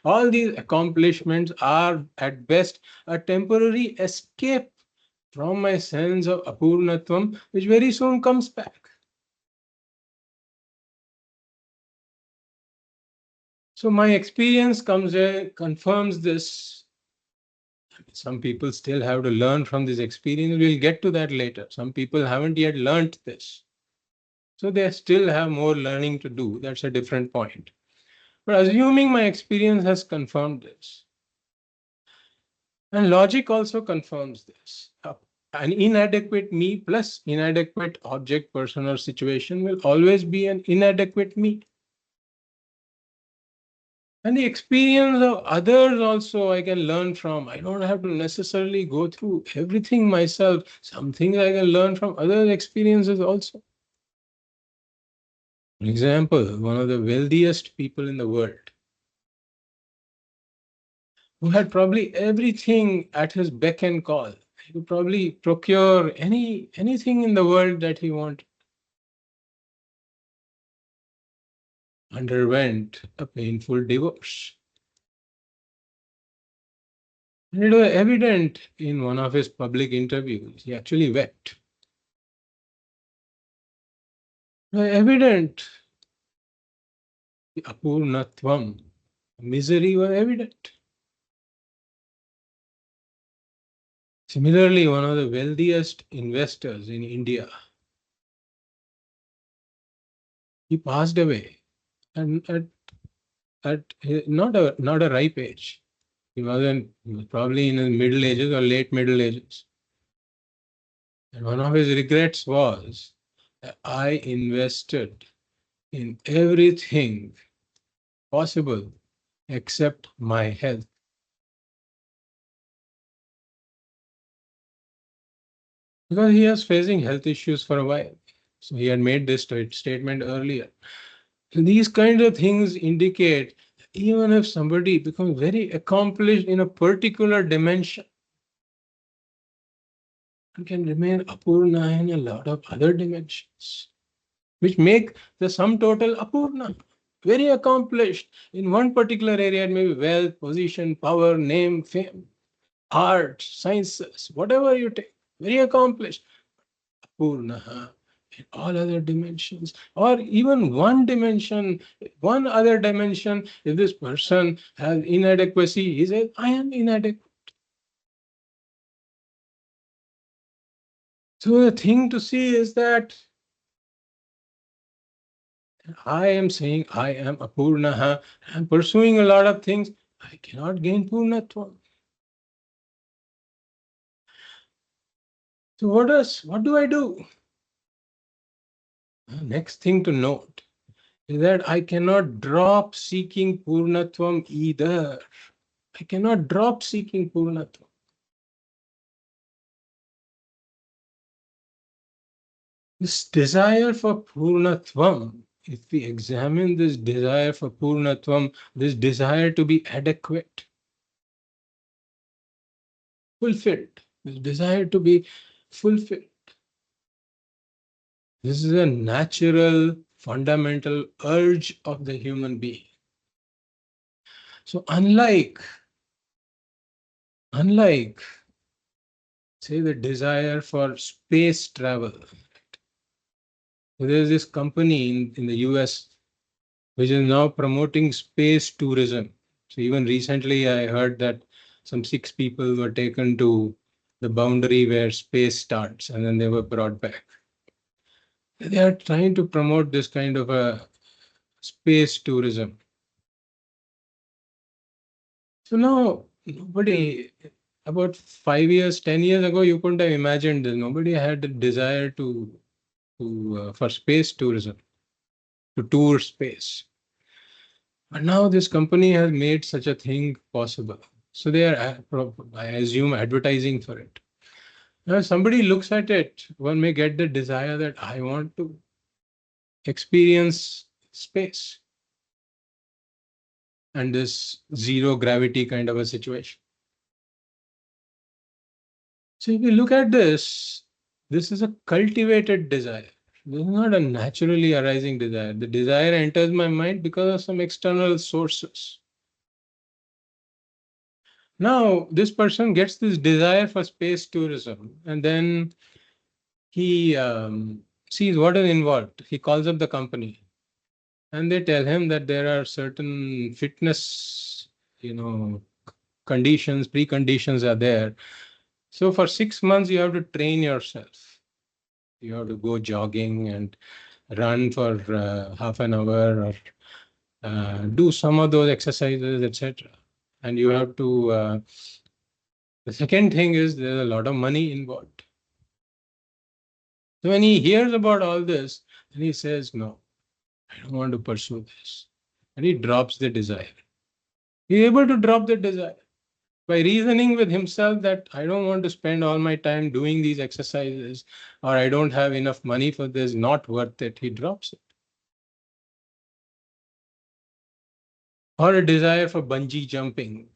S1: All these accomplishments are at best a temporary escape from my sense of Apūrṇatvam, which very soon comes back. So my experience confirms this. Some people still have to learn from this experience. We'll get to that later. Some people haven't yet learned this. So they still have more learning to do. That's a different point. But assuming my experience has confirmed this, and logic also confirms this, an inadequate me plus inadequate object, person, or situation will always be an inadequate me. And the experience of others also I can learn from. I don't have to necessarily go through everything myself. Some things I can learn from other experiences also. For example, one of the wealthiest people in the world, who had probably everything at his beck and call. He could probably procure anything in the world that he wanted. Underwent a painful divorce. And it was evident in one of his public interviews. He actually wept. It was evident. The Apūrṇatvam, misery was evident. Similarly, one of the wealthiest investors in India, he passed away, and at not a ripe age. He was probably in his middle ages or late middle ages. And one of his regrets was that I invested in everything possible except my health. Because he was facing health issues for a while. So he had made this statement earlier. So these kinds of things indicate that even if somebody becomes very accomplished in a particular dimension, and can remain Apūrṇa in a lot of other dimensions, which make the sum total Apūrṇa. Very accomplished in one particular area, it may be wealth, position, power, name, fame, art, sciences, whatever you take, very accomplished. Pūrṇaḥ in all other dimensions, or even one dimension, one other dimension. If this person has inadequacy, he says, I am inadequate. So the thing to see is that I am saying I am Apūrṇaḥ. I am pursuing a lot of things. I cannot gain Pūrṇatvam. So what do I do? Next thing to note is that I cannot drop seeking Pūrṇatvam either. I cannot drop seeking Pūrṇatvam. This desire for Pūrṇatvam, if we examine this desire for Pūrṇatvam, this desire to be adequate, fulfilled, this desire to be fulfilled, this is a natural, fundamental urge of the human being. So unlike, say, the desire for space travel, there's this company in the US which is now promoting space tourism. So even recently I heard that some 6 people were taken to the boundary where space starts and then they were brought back. They are trying to promote this kind of a space tourism. So now nobody about 5 years, 10 years ago, you couldn't have imagined this. Nobody had the desire for space tourism, to tour space. But now this company has made such a thing possible. So they are, I assume, advertising for it. Now, if somebody looks at it, one may get the desire that I want to experience space and this zero gravity kind of a situation. So if you look at this, this is a cultivated desire. This is not a naturally arising desire. The desire enters my mind because of some external sources. Now, this person gets this desire for space tourism, and then he sees what is involved. He calls up the company, and they tell him that there are certain fitness, conditions, preconditions are there. So for 6 months, you have to train yourself. You have to go jogging and run for half an hour, or do some of those exercises, etc. And you have to. The second thing is there's a lot of money involved. So when he hears about all this, then he says, "No, I don't want to pursue this," and he drops the desire. He's able to drop the desire by reasoning with himself that I don't want to spend all my time doing these exercises, or I don't have enough money for this, not worth it. He drops it. Or a desire for bungee jumping.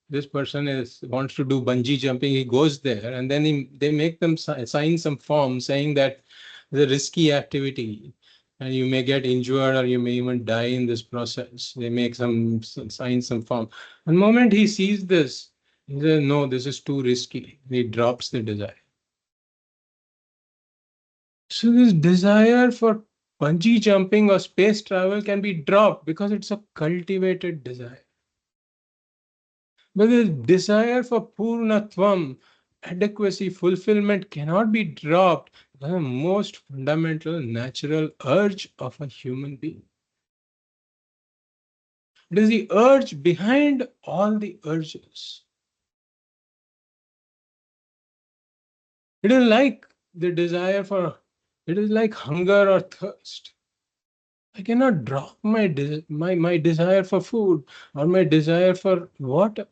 S1: This person wants to do bungee jumping. He goes there, and then they make them sign some form saying that it's a risky activity, and you may get injured or you may even die in this process. They make sign some form. The moment he sees this, he says, "No, this is too risky." He drops the desire. So this desire for bungee jumping or space travel can be dropped because it's a cultivated desire. But the desire for Pūrṇatvam, adequacy, fulfillment cannot be dropped by the most fundamental natural urge of a human being. It is the urge behind all the urges. It is like the desire for, it is like hunger or thirst. I cannot drop my desire for food or my desire for water.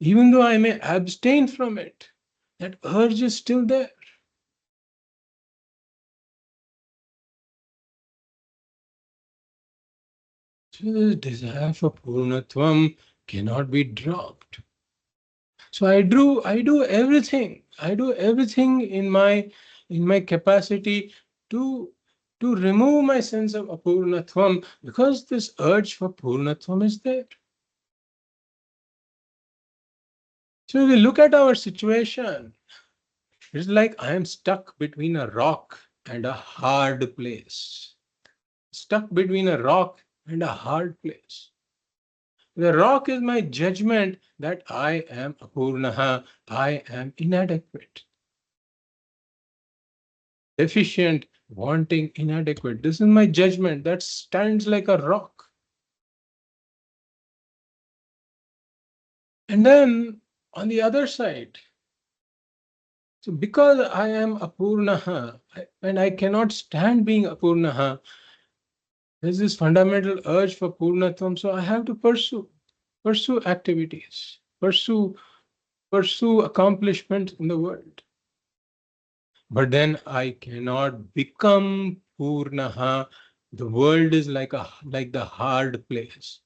S1: Even though I may abstain from it, that urge is still there. So this desire for Pūrṇatvam cannot be dropped. So I do everything. I do everything in my capacity to remove my sense of Apūrṇatvam, because this urge for Pūrṇatvam is there. So if we look at our situation, it's like I am stuck between a rock and a hard place. Stuck between a rock and a hard place. The rock is my judgment that I am Apūrṇaḥ, I am inadequate, deficient, wanting, inadequate. This is my judgment that stands like a rock. And then on the other side, so because I am Apūrṇaḥ and I cannot stand being Apūrṇaḥ, there's this fundamental urge for Pūrṇatvam, so I have to pursue activities, pursue accomplishment in the world. But then I cannot become Pūrṇaḥ. The world is like the hard place.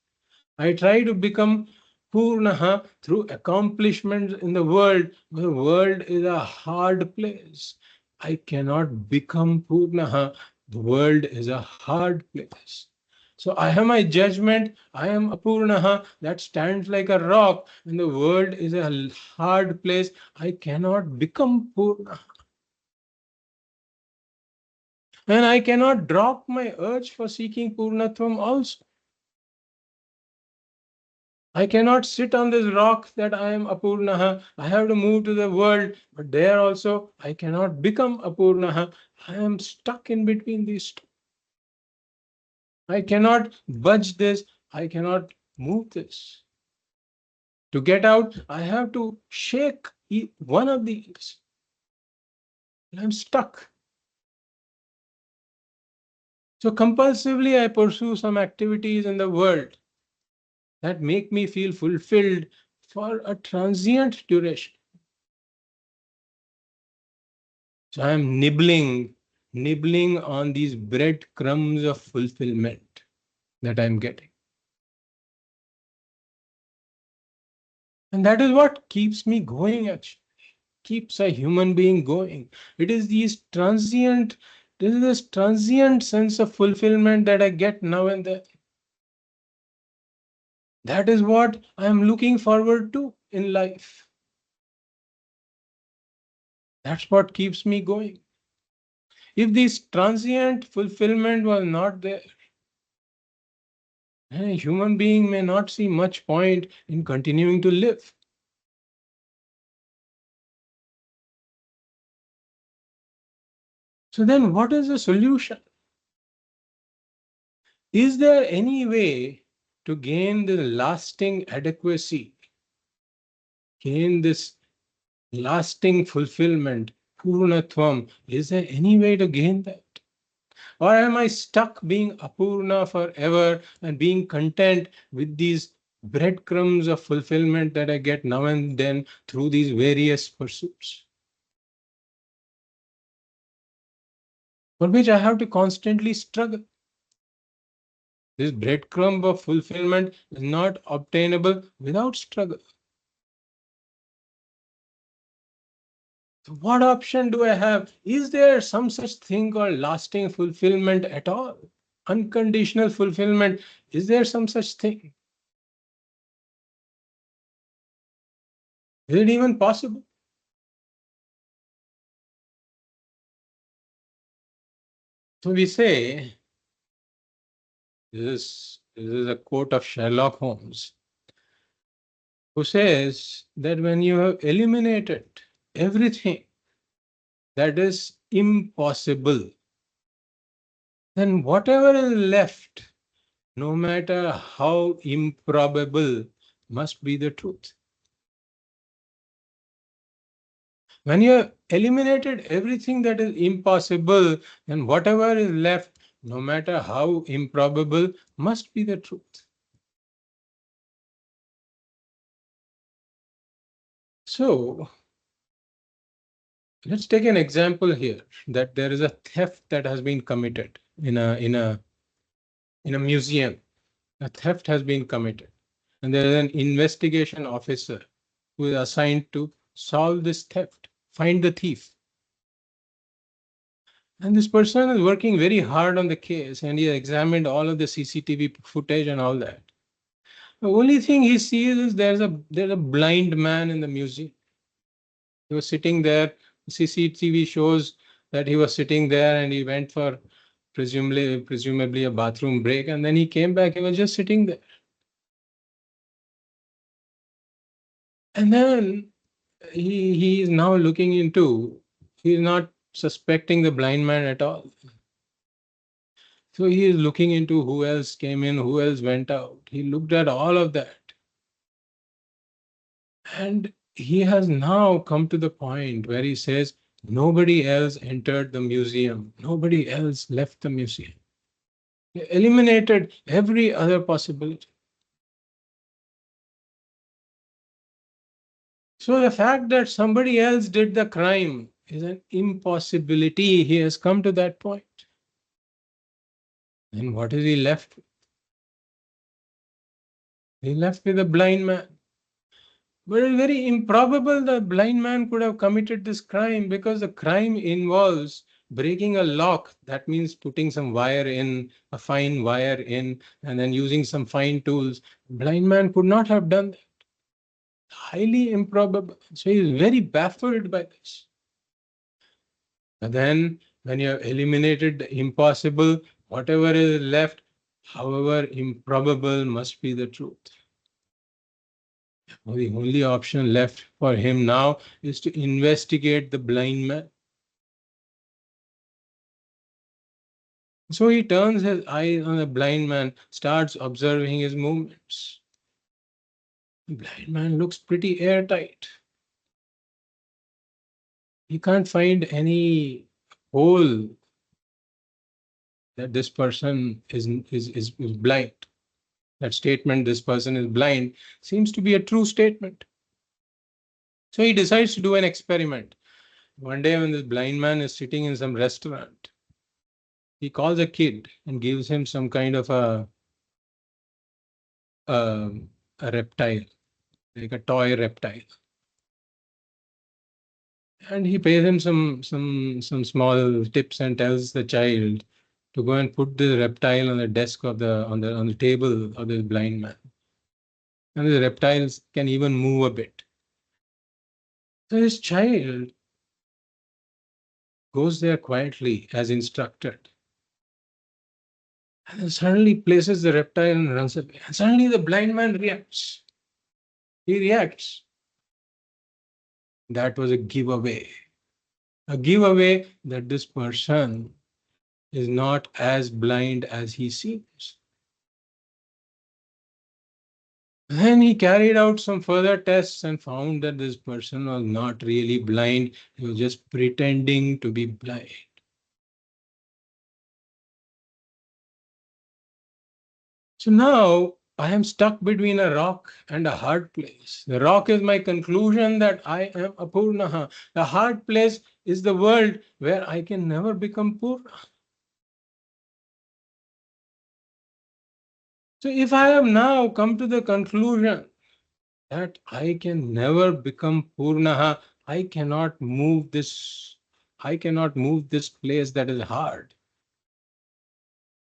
S1: I try to become Pūrṇaḥ through accomplishments in the world. The world is a hard place. I cannot become Pūrṇaḥ. The world is a hard place. So I have my judgment. I am Apūrṇaḥ that stands like a rock, and the world is a hard place. I cannot become Pūrṇaḥ. And I cannot drop my urge for seeking Pūrṇatvam also. I cannot sit on this rock that I am Apūrṇaḥ. I have to move to the world, but there also I cannot become Apūrṇaḥ. I am stuck in between these two. I cannot budge this. I cannot move this. To get out, I have to shake one of these. I'm stuck. So compulsively, I pursue some activities in the world that make me feel fulfilled for a transient duration. So I'm nibbling on these breadcrumbs of fulfillment that I'm getting. And that is what keeps me going, actually. Keeps a human being going. It is this transient sense of fulfillment that I get now and then. That is what I am looking forward to in life. That's what keeps me going. If this transient fulfillment was not there, a human being may not see much point in continuing to live. So then what is the solution? Is there any way to gain the lasting adequacy, gain this lasting fulfillment, Pūrṇatvam? Is there any way to gain that? Or am I stuck being Apūrṇaḥ forever and being content with these breadcrumbs of fulfillment that I get now and then through these various pursuits, for which I have to constantly struggle? This breadcrumb of fulfillment is not obtainable without struggle. So what option do I have? Is there some such thing called lasting fulfillment at all? Unconditional fulfillment, is there some such thing? Is it even possible? So we say, this is a quote of Sherlock Holmes, who says that when you have eliminated everything that is impossible, then whatever is left, no matter how improbable, must be the truth. When you have eliminated everything that is impossible, then whatever is left, no matter how improbable, must be the truth. So let's take an example here, that there is a theft that has been committed in a museum. A theft has been committed, and there is an investigation officer who is assigned to solve this theft, find the thief. And this person is working very hard on the case, and he has examined all of the CCTV footage and all that. The only thing he sees is there's a blind man in the museum. He was sitting there. CCTV shows that he was sitting there, and he went for presumably a bathroom break, and then he came back. He was just sitting there. And then he is now looking into, he is not suspecting the blind man at all. So he is looking into who else came in, who else went out. He looked at all of that. And he has now come to the point where he says, nobody else entered the museum. Nobody else left the museum. He eliminated every other possibility. So the fact that somebody else did the crime is an impossibility. He has come to that point. Then what is he left with? He left with a blind man. But it's very improbable the blind man could have committed this crime, because the crime involves breaking a lock. That means putting some wire in, a fine wire in, and then using some fine tools. Blind man could not have done that. Highly improbable. So he is very baffled by this. And then when you have eliminated the impossible, whatever is left, however improbable, must be the truth. Well, the only option left for him now is to investigate the blind man. So he turns his eyes on the blind man, starts observing his movements. The blind man looks pretty airtight. He can't find any hole that this person is blind. That statement, this person is blind, seems to be a true statement. So he decides to do an experiment. One day when this blind man is sitting in some restaurant, he calls a kid and gives him some kind of a reptile, like a toy reptile. And he pays him some small tips and tells the child to go and put the reptile on the desk of on the table of the blind man. And the reptiles can even move a bit. So this child goes there quietly as instructed. And then suddenly places the reptile and runs away. And suddenly the blind man reacts. He reacts. That was a giveaway. A giveaway that this person is not as blind as he seems. Then he carried out some further tests and found that this person was not really blind. He was just pretending to be blind. So now I am stuck between a rock and a hard place. The rock is my conclusion that I am Apūrṇaḥ. The hard place is the world where I can never become Pūrṇaḥ. So if I have now come to the conclusion that I can never become Pūrṇaḥ, I cannot move this place that is hard.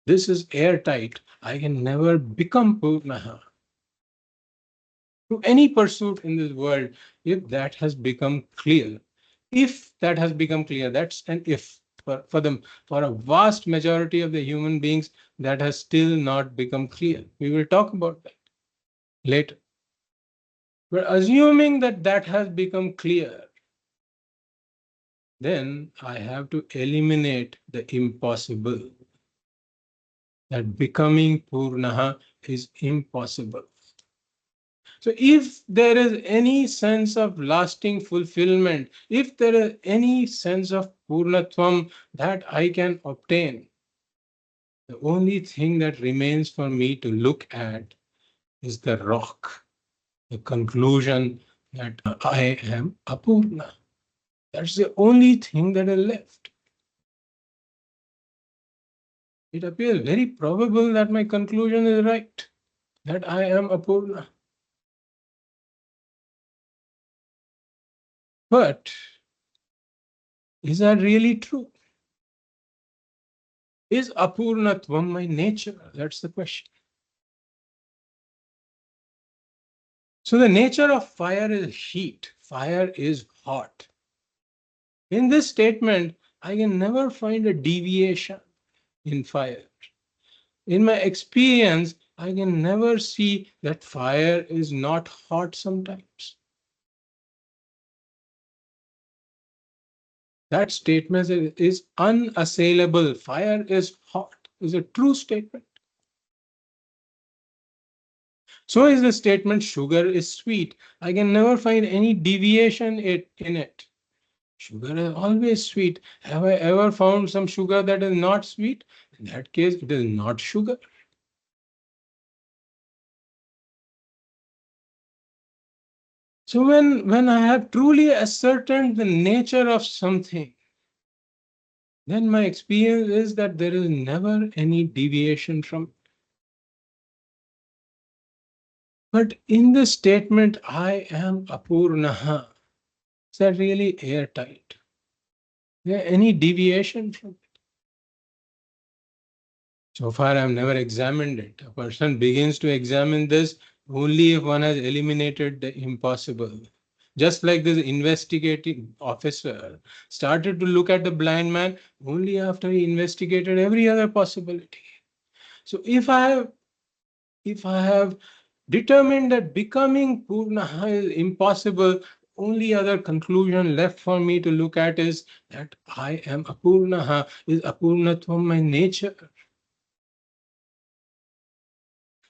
S1: This is airtight. I can never become Pūrṇaḥ. To any pursuit in this world, if that has become clear. If that has become clear, that's an if. For a vast majority of the human beings, that has still not become clear. We will talk about that later. But assuming that that has become clear, then I have to eliminate the impossible. That becoming Pūrṇaḥ is impossible. So if there is any sense of lasting fulfillment, if there is any sense of Pūrṇatvam that I can obtain, the only thing that remains for me to look at is the rock, the conclusion that I am Apūrṇaḥ. That's the only thing that is left. It appears very probable that my conclusion is right, that I am Apūrṇaḥ. But is that really true? Is Apūrṇatvam my nature? That's the question. So the nature of fire is heat. Fire is hot. In this statement, I can never find a deviation in fire. In my experience, I can never see that fire is not hot sometimes. That statement is unassailable. Fire is hot is a true statement. So is the statement sugar is sweet. I can never find any deviation in it. Sugar is always sweet. Have I ever found some sugar that is not sweet? In that case, it is not sugar. So when I have truly ascertained the nature of something, then my experience is that there is never any deviation from it. But in the statement, I am Apūrṇaḥ, is that really airtight? Is there any deviation from it? So far, I've never examined it. A person begins to examine this only if one has eliminated the impossible. Just like this investigating officer started to look at the blind man only after he investigated every other possibility. So if I have determined that becoming Pūrṇaḥ is impossible, only other conclusion left for me to look at is that I am Apūrṇaḥ. Is Apūrṇatvam my nature?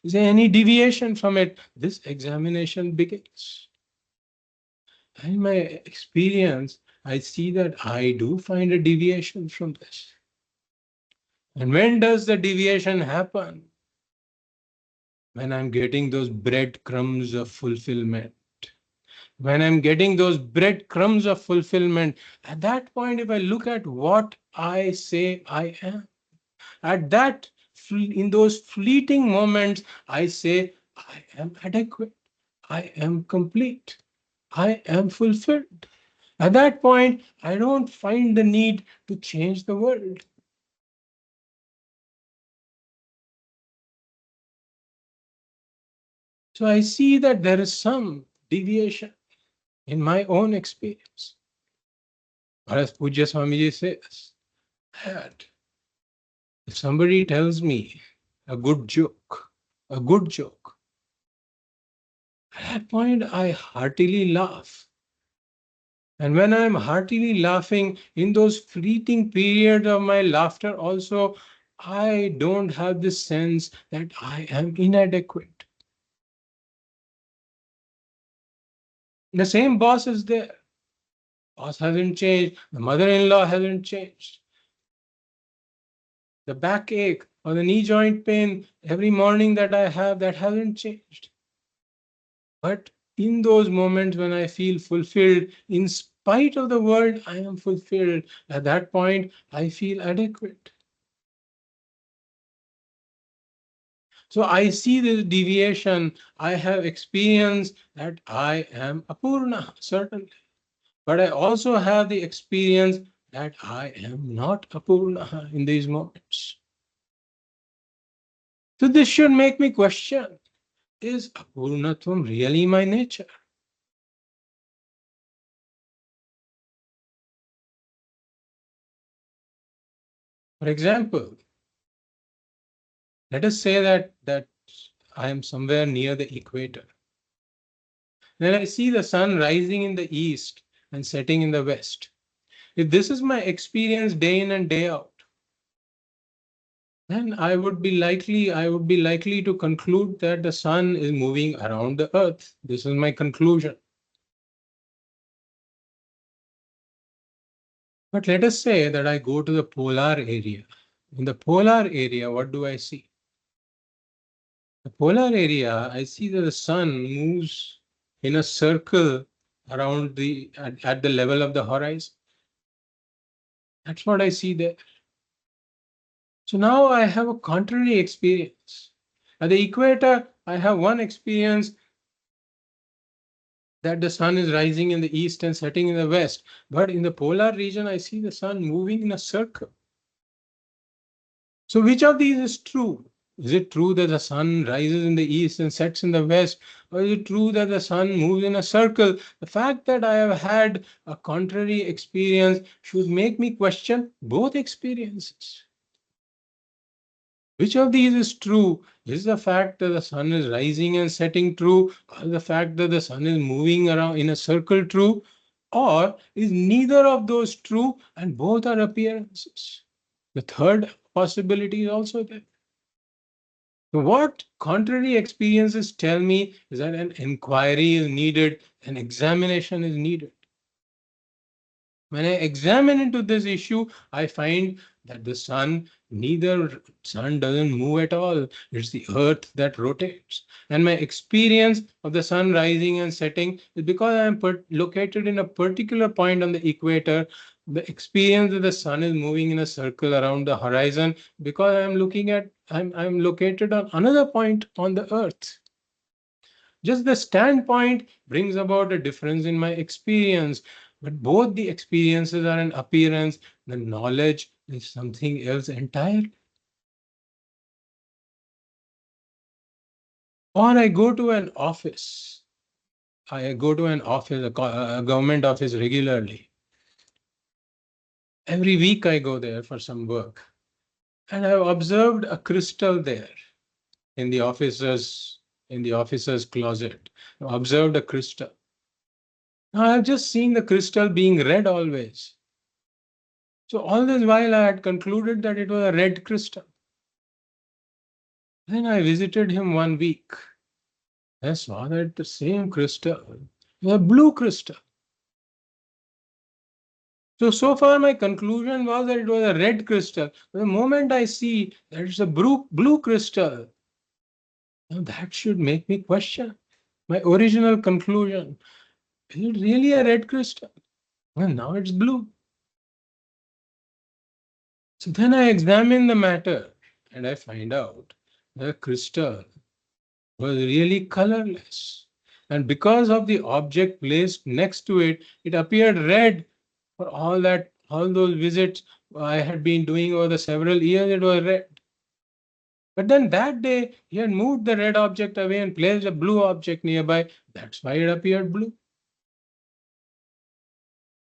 S1: Is there any deviation from it? This examination begins. In my experience, I see that I do find a deviation from this. And when does the deviation happen? When I'm getting those breadcrumbs of fulfillment. When I'm getting those breadcrumbs of fulfillment, at that point, if I look at what I say I am, at that, in those fleeting moments, I say, I am adequate. I am complete. I am fulfilled. At that point, I don't find the need to change the world. So I see that there is some deviation in my own experience. Or as Pujya Swamiji says, that if somebody tells me a good joke, at that point I heartily laugh. And when I'm heartily laughing, in those fleeting periods of my laughter also, I don't have this sense that I am inadequate. The same boss is there. Boss hasn't changed. The mother-in-law hasn't changed. The backache or the knee joint pain every morning that I have, that hasn't changed. But in those moments when I feel fulfilled, in spite of the world, I am fulfilled. At that point, I feel adequate. So I see this deviation. I have experienced that I am Apūrṇaḥ, certainly. But I also have the experience that I am not Apūrṇaḥ in these moments. So this should make me question, is Apūrṇatvam really my nature? For example, let us say that I am somewhere near the equator. Then I see the sun rising in the east and setting in the west. If this is my experience day in and day out, then I would be likely to conclude that the sun is moving around the earth. This is my conclusion. But let us say that I go to the polar area. In the polar area, what do I see? The polar area, I see that the sun moves in a circle around at the level of the horizon. That's what I see there. So now I have a contrary experience. At the equator, I have one experience that the sun is rising in the east and setting in the west. But in the polar region, I see the sun moving in a circle. So which of these is true? Is it true that the sun rises in the east and sets in the west? Or is it true that the sun moves in a circle? The fact that I have had a contrary experience should make me question both experiences. Which of these is true? Is the fact that the sun is rising and setting true? Or the fact that the sun is moving around in a circle true? Or is neither of those true and both are appearances? The third possibility is also there. So what contrary experiences tell me is that an inquiry is needed, an examination is needed. When I examine into this issue, I find that the sun doesn't move at all. It's the earth that rotates. And my experience of the sun rising and setting is because I am located in a particular point on the equator. The experience that the sun is moving in a circle around the horizon because I'm located on another point on the earth. Just the standpoint brings about a difference in my experience, but both the experiences are an appearance. The knowledge is something else entirely. Or I go to an office. I go to an office, a government office regularly. Every week I go there for some work. And I've observed a crystal there in the officer's closet. I observed a crystal. Now I've just seen the crystal being red always. So all this while I had concluded that it was a red crystal. Then I visited him one week. I saw that the same crystal, a blue crystal. So far my conclusion was that it was a red crystal. The moment I see that it's a blue crystal, now that should make me question my original conclusion. Is it really a red crystal? Well, now it's blue. So then I examine the matter and I find out the crystal was really colorless. And because of the object placed next to it, it appeared red. For all those visits I had been doing over the several years, it was red. But then that day, he had moved the red object away and placed a blue object nearby. That's why it appeared blue.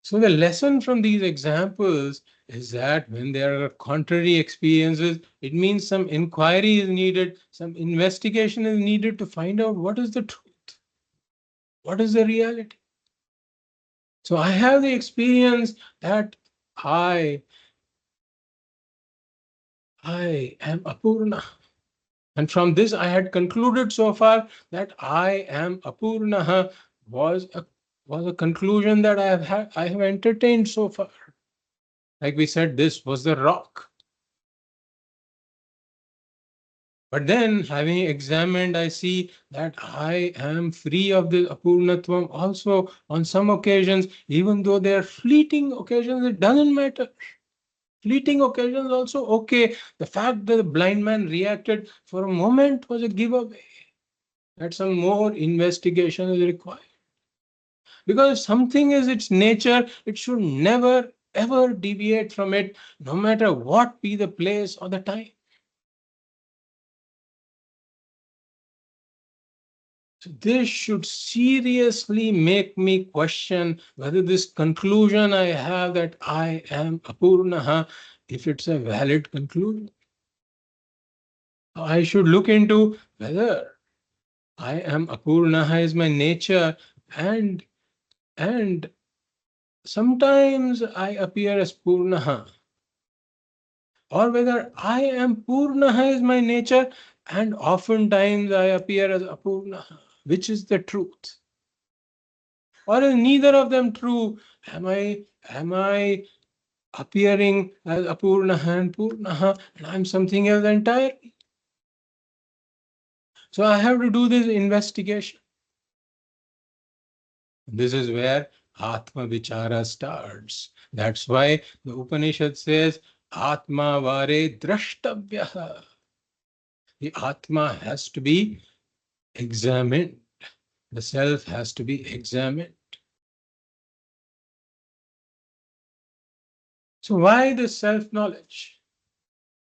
S1: So the lesson from these examples is that when there are contrary experiences, it means some inquiry is needed, some investigation is needed to find out what is the truth, what is the reality. So I have the experience that I am Apūrṇaḥ. And from this, I had concluded so far that I am Apūrṇaḥ was a conclusion that I have entertained so far. Like we said, this was the rock. But then, having examined, I see that I am free of the Apūrṇatvam also on some occasions, even though they are fleeting occasions, it doesn't matter. Fleeting occasions also okay. The fact that the blind man reacted for a moment was a giveaway. That some more investigation is required. Because if something is its nature, it should never ever deviate from it, no matter what be the place or the time. So this should seriously make me question whether this conclusion I have that I am Apūrṇaḥ, if it's a valid conclusion. I should look into whether I am Apūrṇaḥ is my nature, and sometimes I appear as Pūrṇaḥ, or whether I am Pūrṇaḥ is my nature, and oftentimes I appear as Apūrṇaḥ. Which is the truth? Or is neither of them true? Am I appearing as Apūrṇaḥ and Pūrṇaḥ, and I'm something else entirely? So I have to do this investigation. This is where Atma Vichara starts. That's why the Upanishad says, Atma Vare Drashtavyaha. The Atma has to be examined. The self has to be examined. So why this self-knowledge?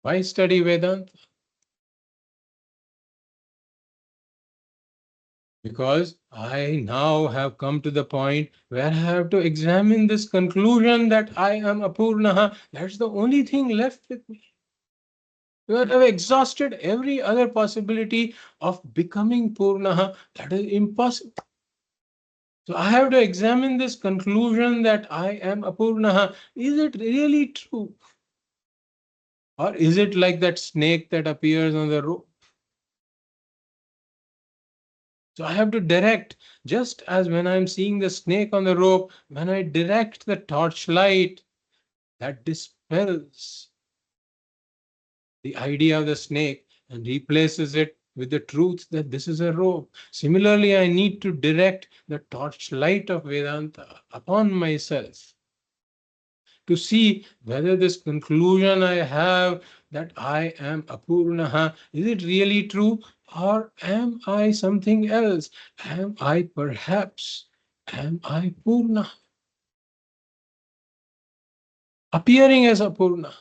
S1: Why study Vedanta? Because I now have come to the point where I have to examine this conclusion that I am Apūrṇaḥ. That's the only thing left with me. Because I've exhausted every other possibility of becoming Pūrṇaḥ. That is impossible. So I have to examine this conclusion that I am Apūrṇaḥ. Is it really true? Or is it like that snake that appears on the rope? So I have to direct, just as when I'm seeing the snake on the rope, when I direct the torchlight, that dispels the idea of the snake and replaces it with the truth that this is a rope. Similarly, I need to direct the torchlight of Vedanta upon myself to see whether this conclusion I have that I am Apūrṇaḥ, is it really true? Or am I something else? Am I Pūrṇaḥ? Appearing as Apūrṇaḥ.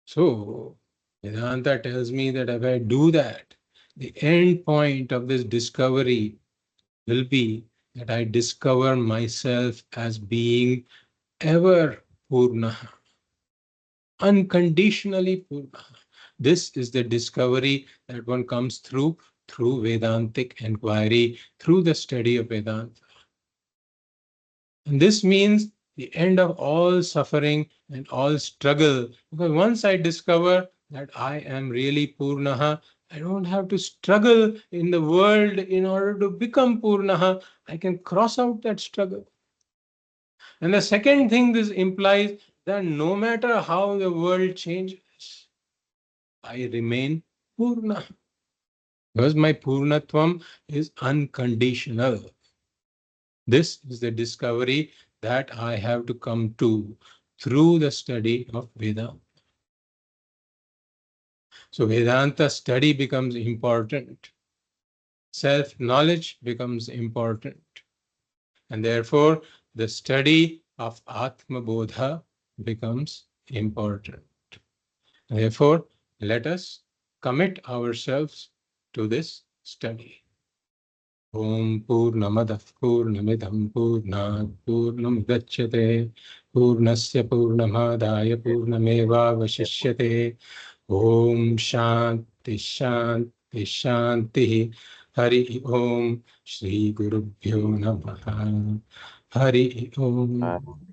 S1: So, Vedanta tells me that if I do that, the end point of this discovery will be that I discover myself as being ever Pūrṇaḥ, unconditionally Pūrṇaḥ. This is the discovery that one comes through Vedantic inquiry, through the study of Vedanta. And this means the end of all suffering and all struggle. Because once I discover that I am really Pūrṇaḥ, I don't have to struggle in the world in order to become Pūrṇaḥ. I can cross out that struggle. And the second thing this implies that no matter how the world changes, I remain Pūrṇaḥ. Because my Pūrṇatvam is unconditional. This is the discovery that I have to come to through the study of Vedanta. So Vedanta study becomes important. Self-knowledge becomes important. And therefore, the study of Atma Bodha becomes important. Therefore, let us commit ourselves to this study. Om Pūrṇamadah Pūrṇamidam Pūrṇāt Pūrṇamudachyate Pūrṇasya Pūrṇamadaya Pūrṇamevavashishyate. Om Shanti Shanti Shanti. Hari Om Shri Gurubhyo Namaha. Hari Om.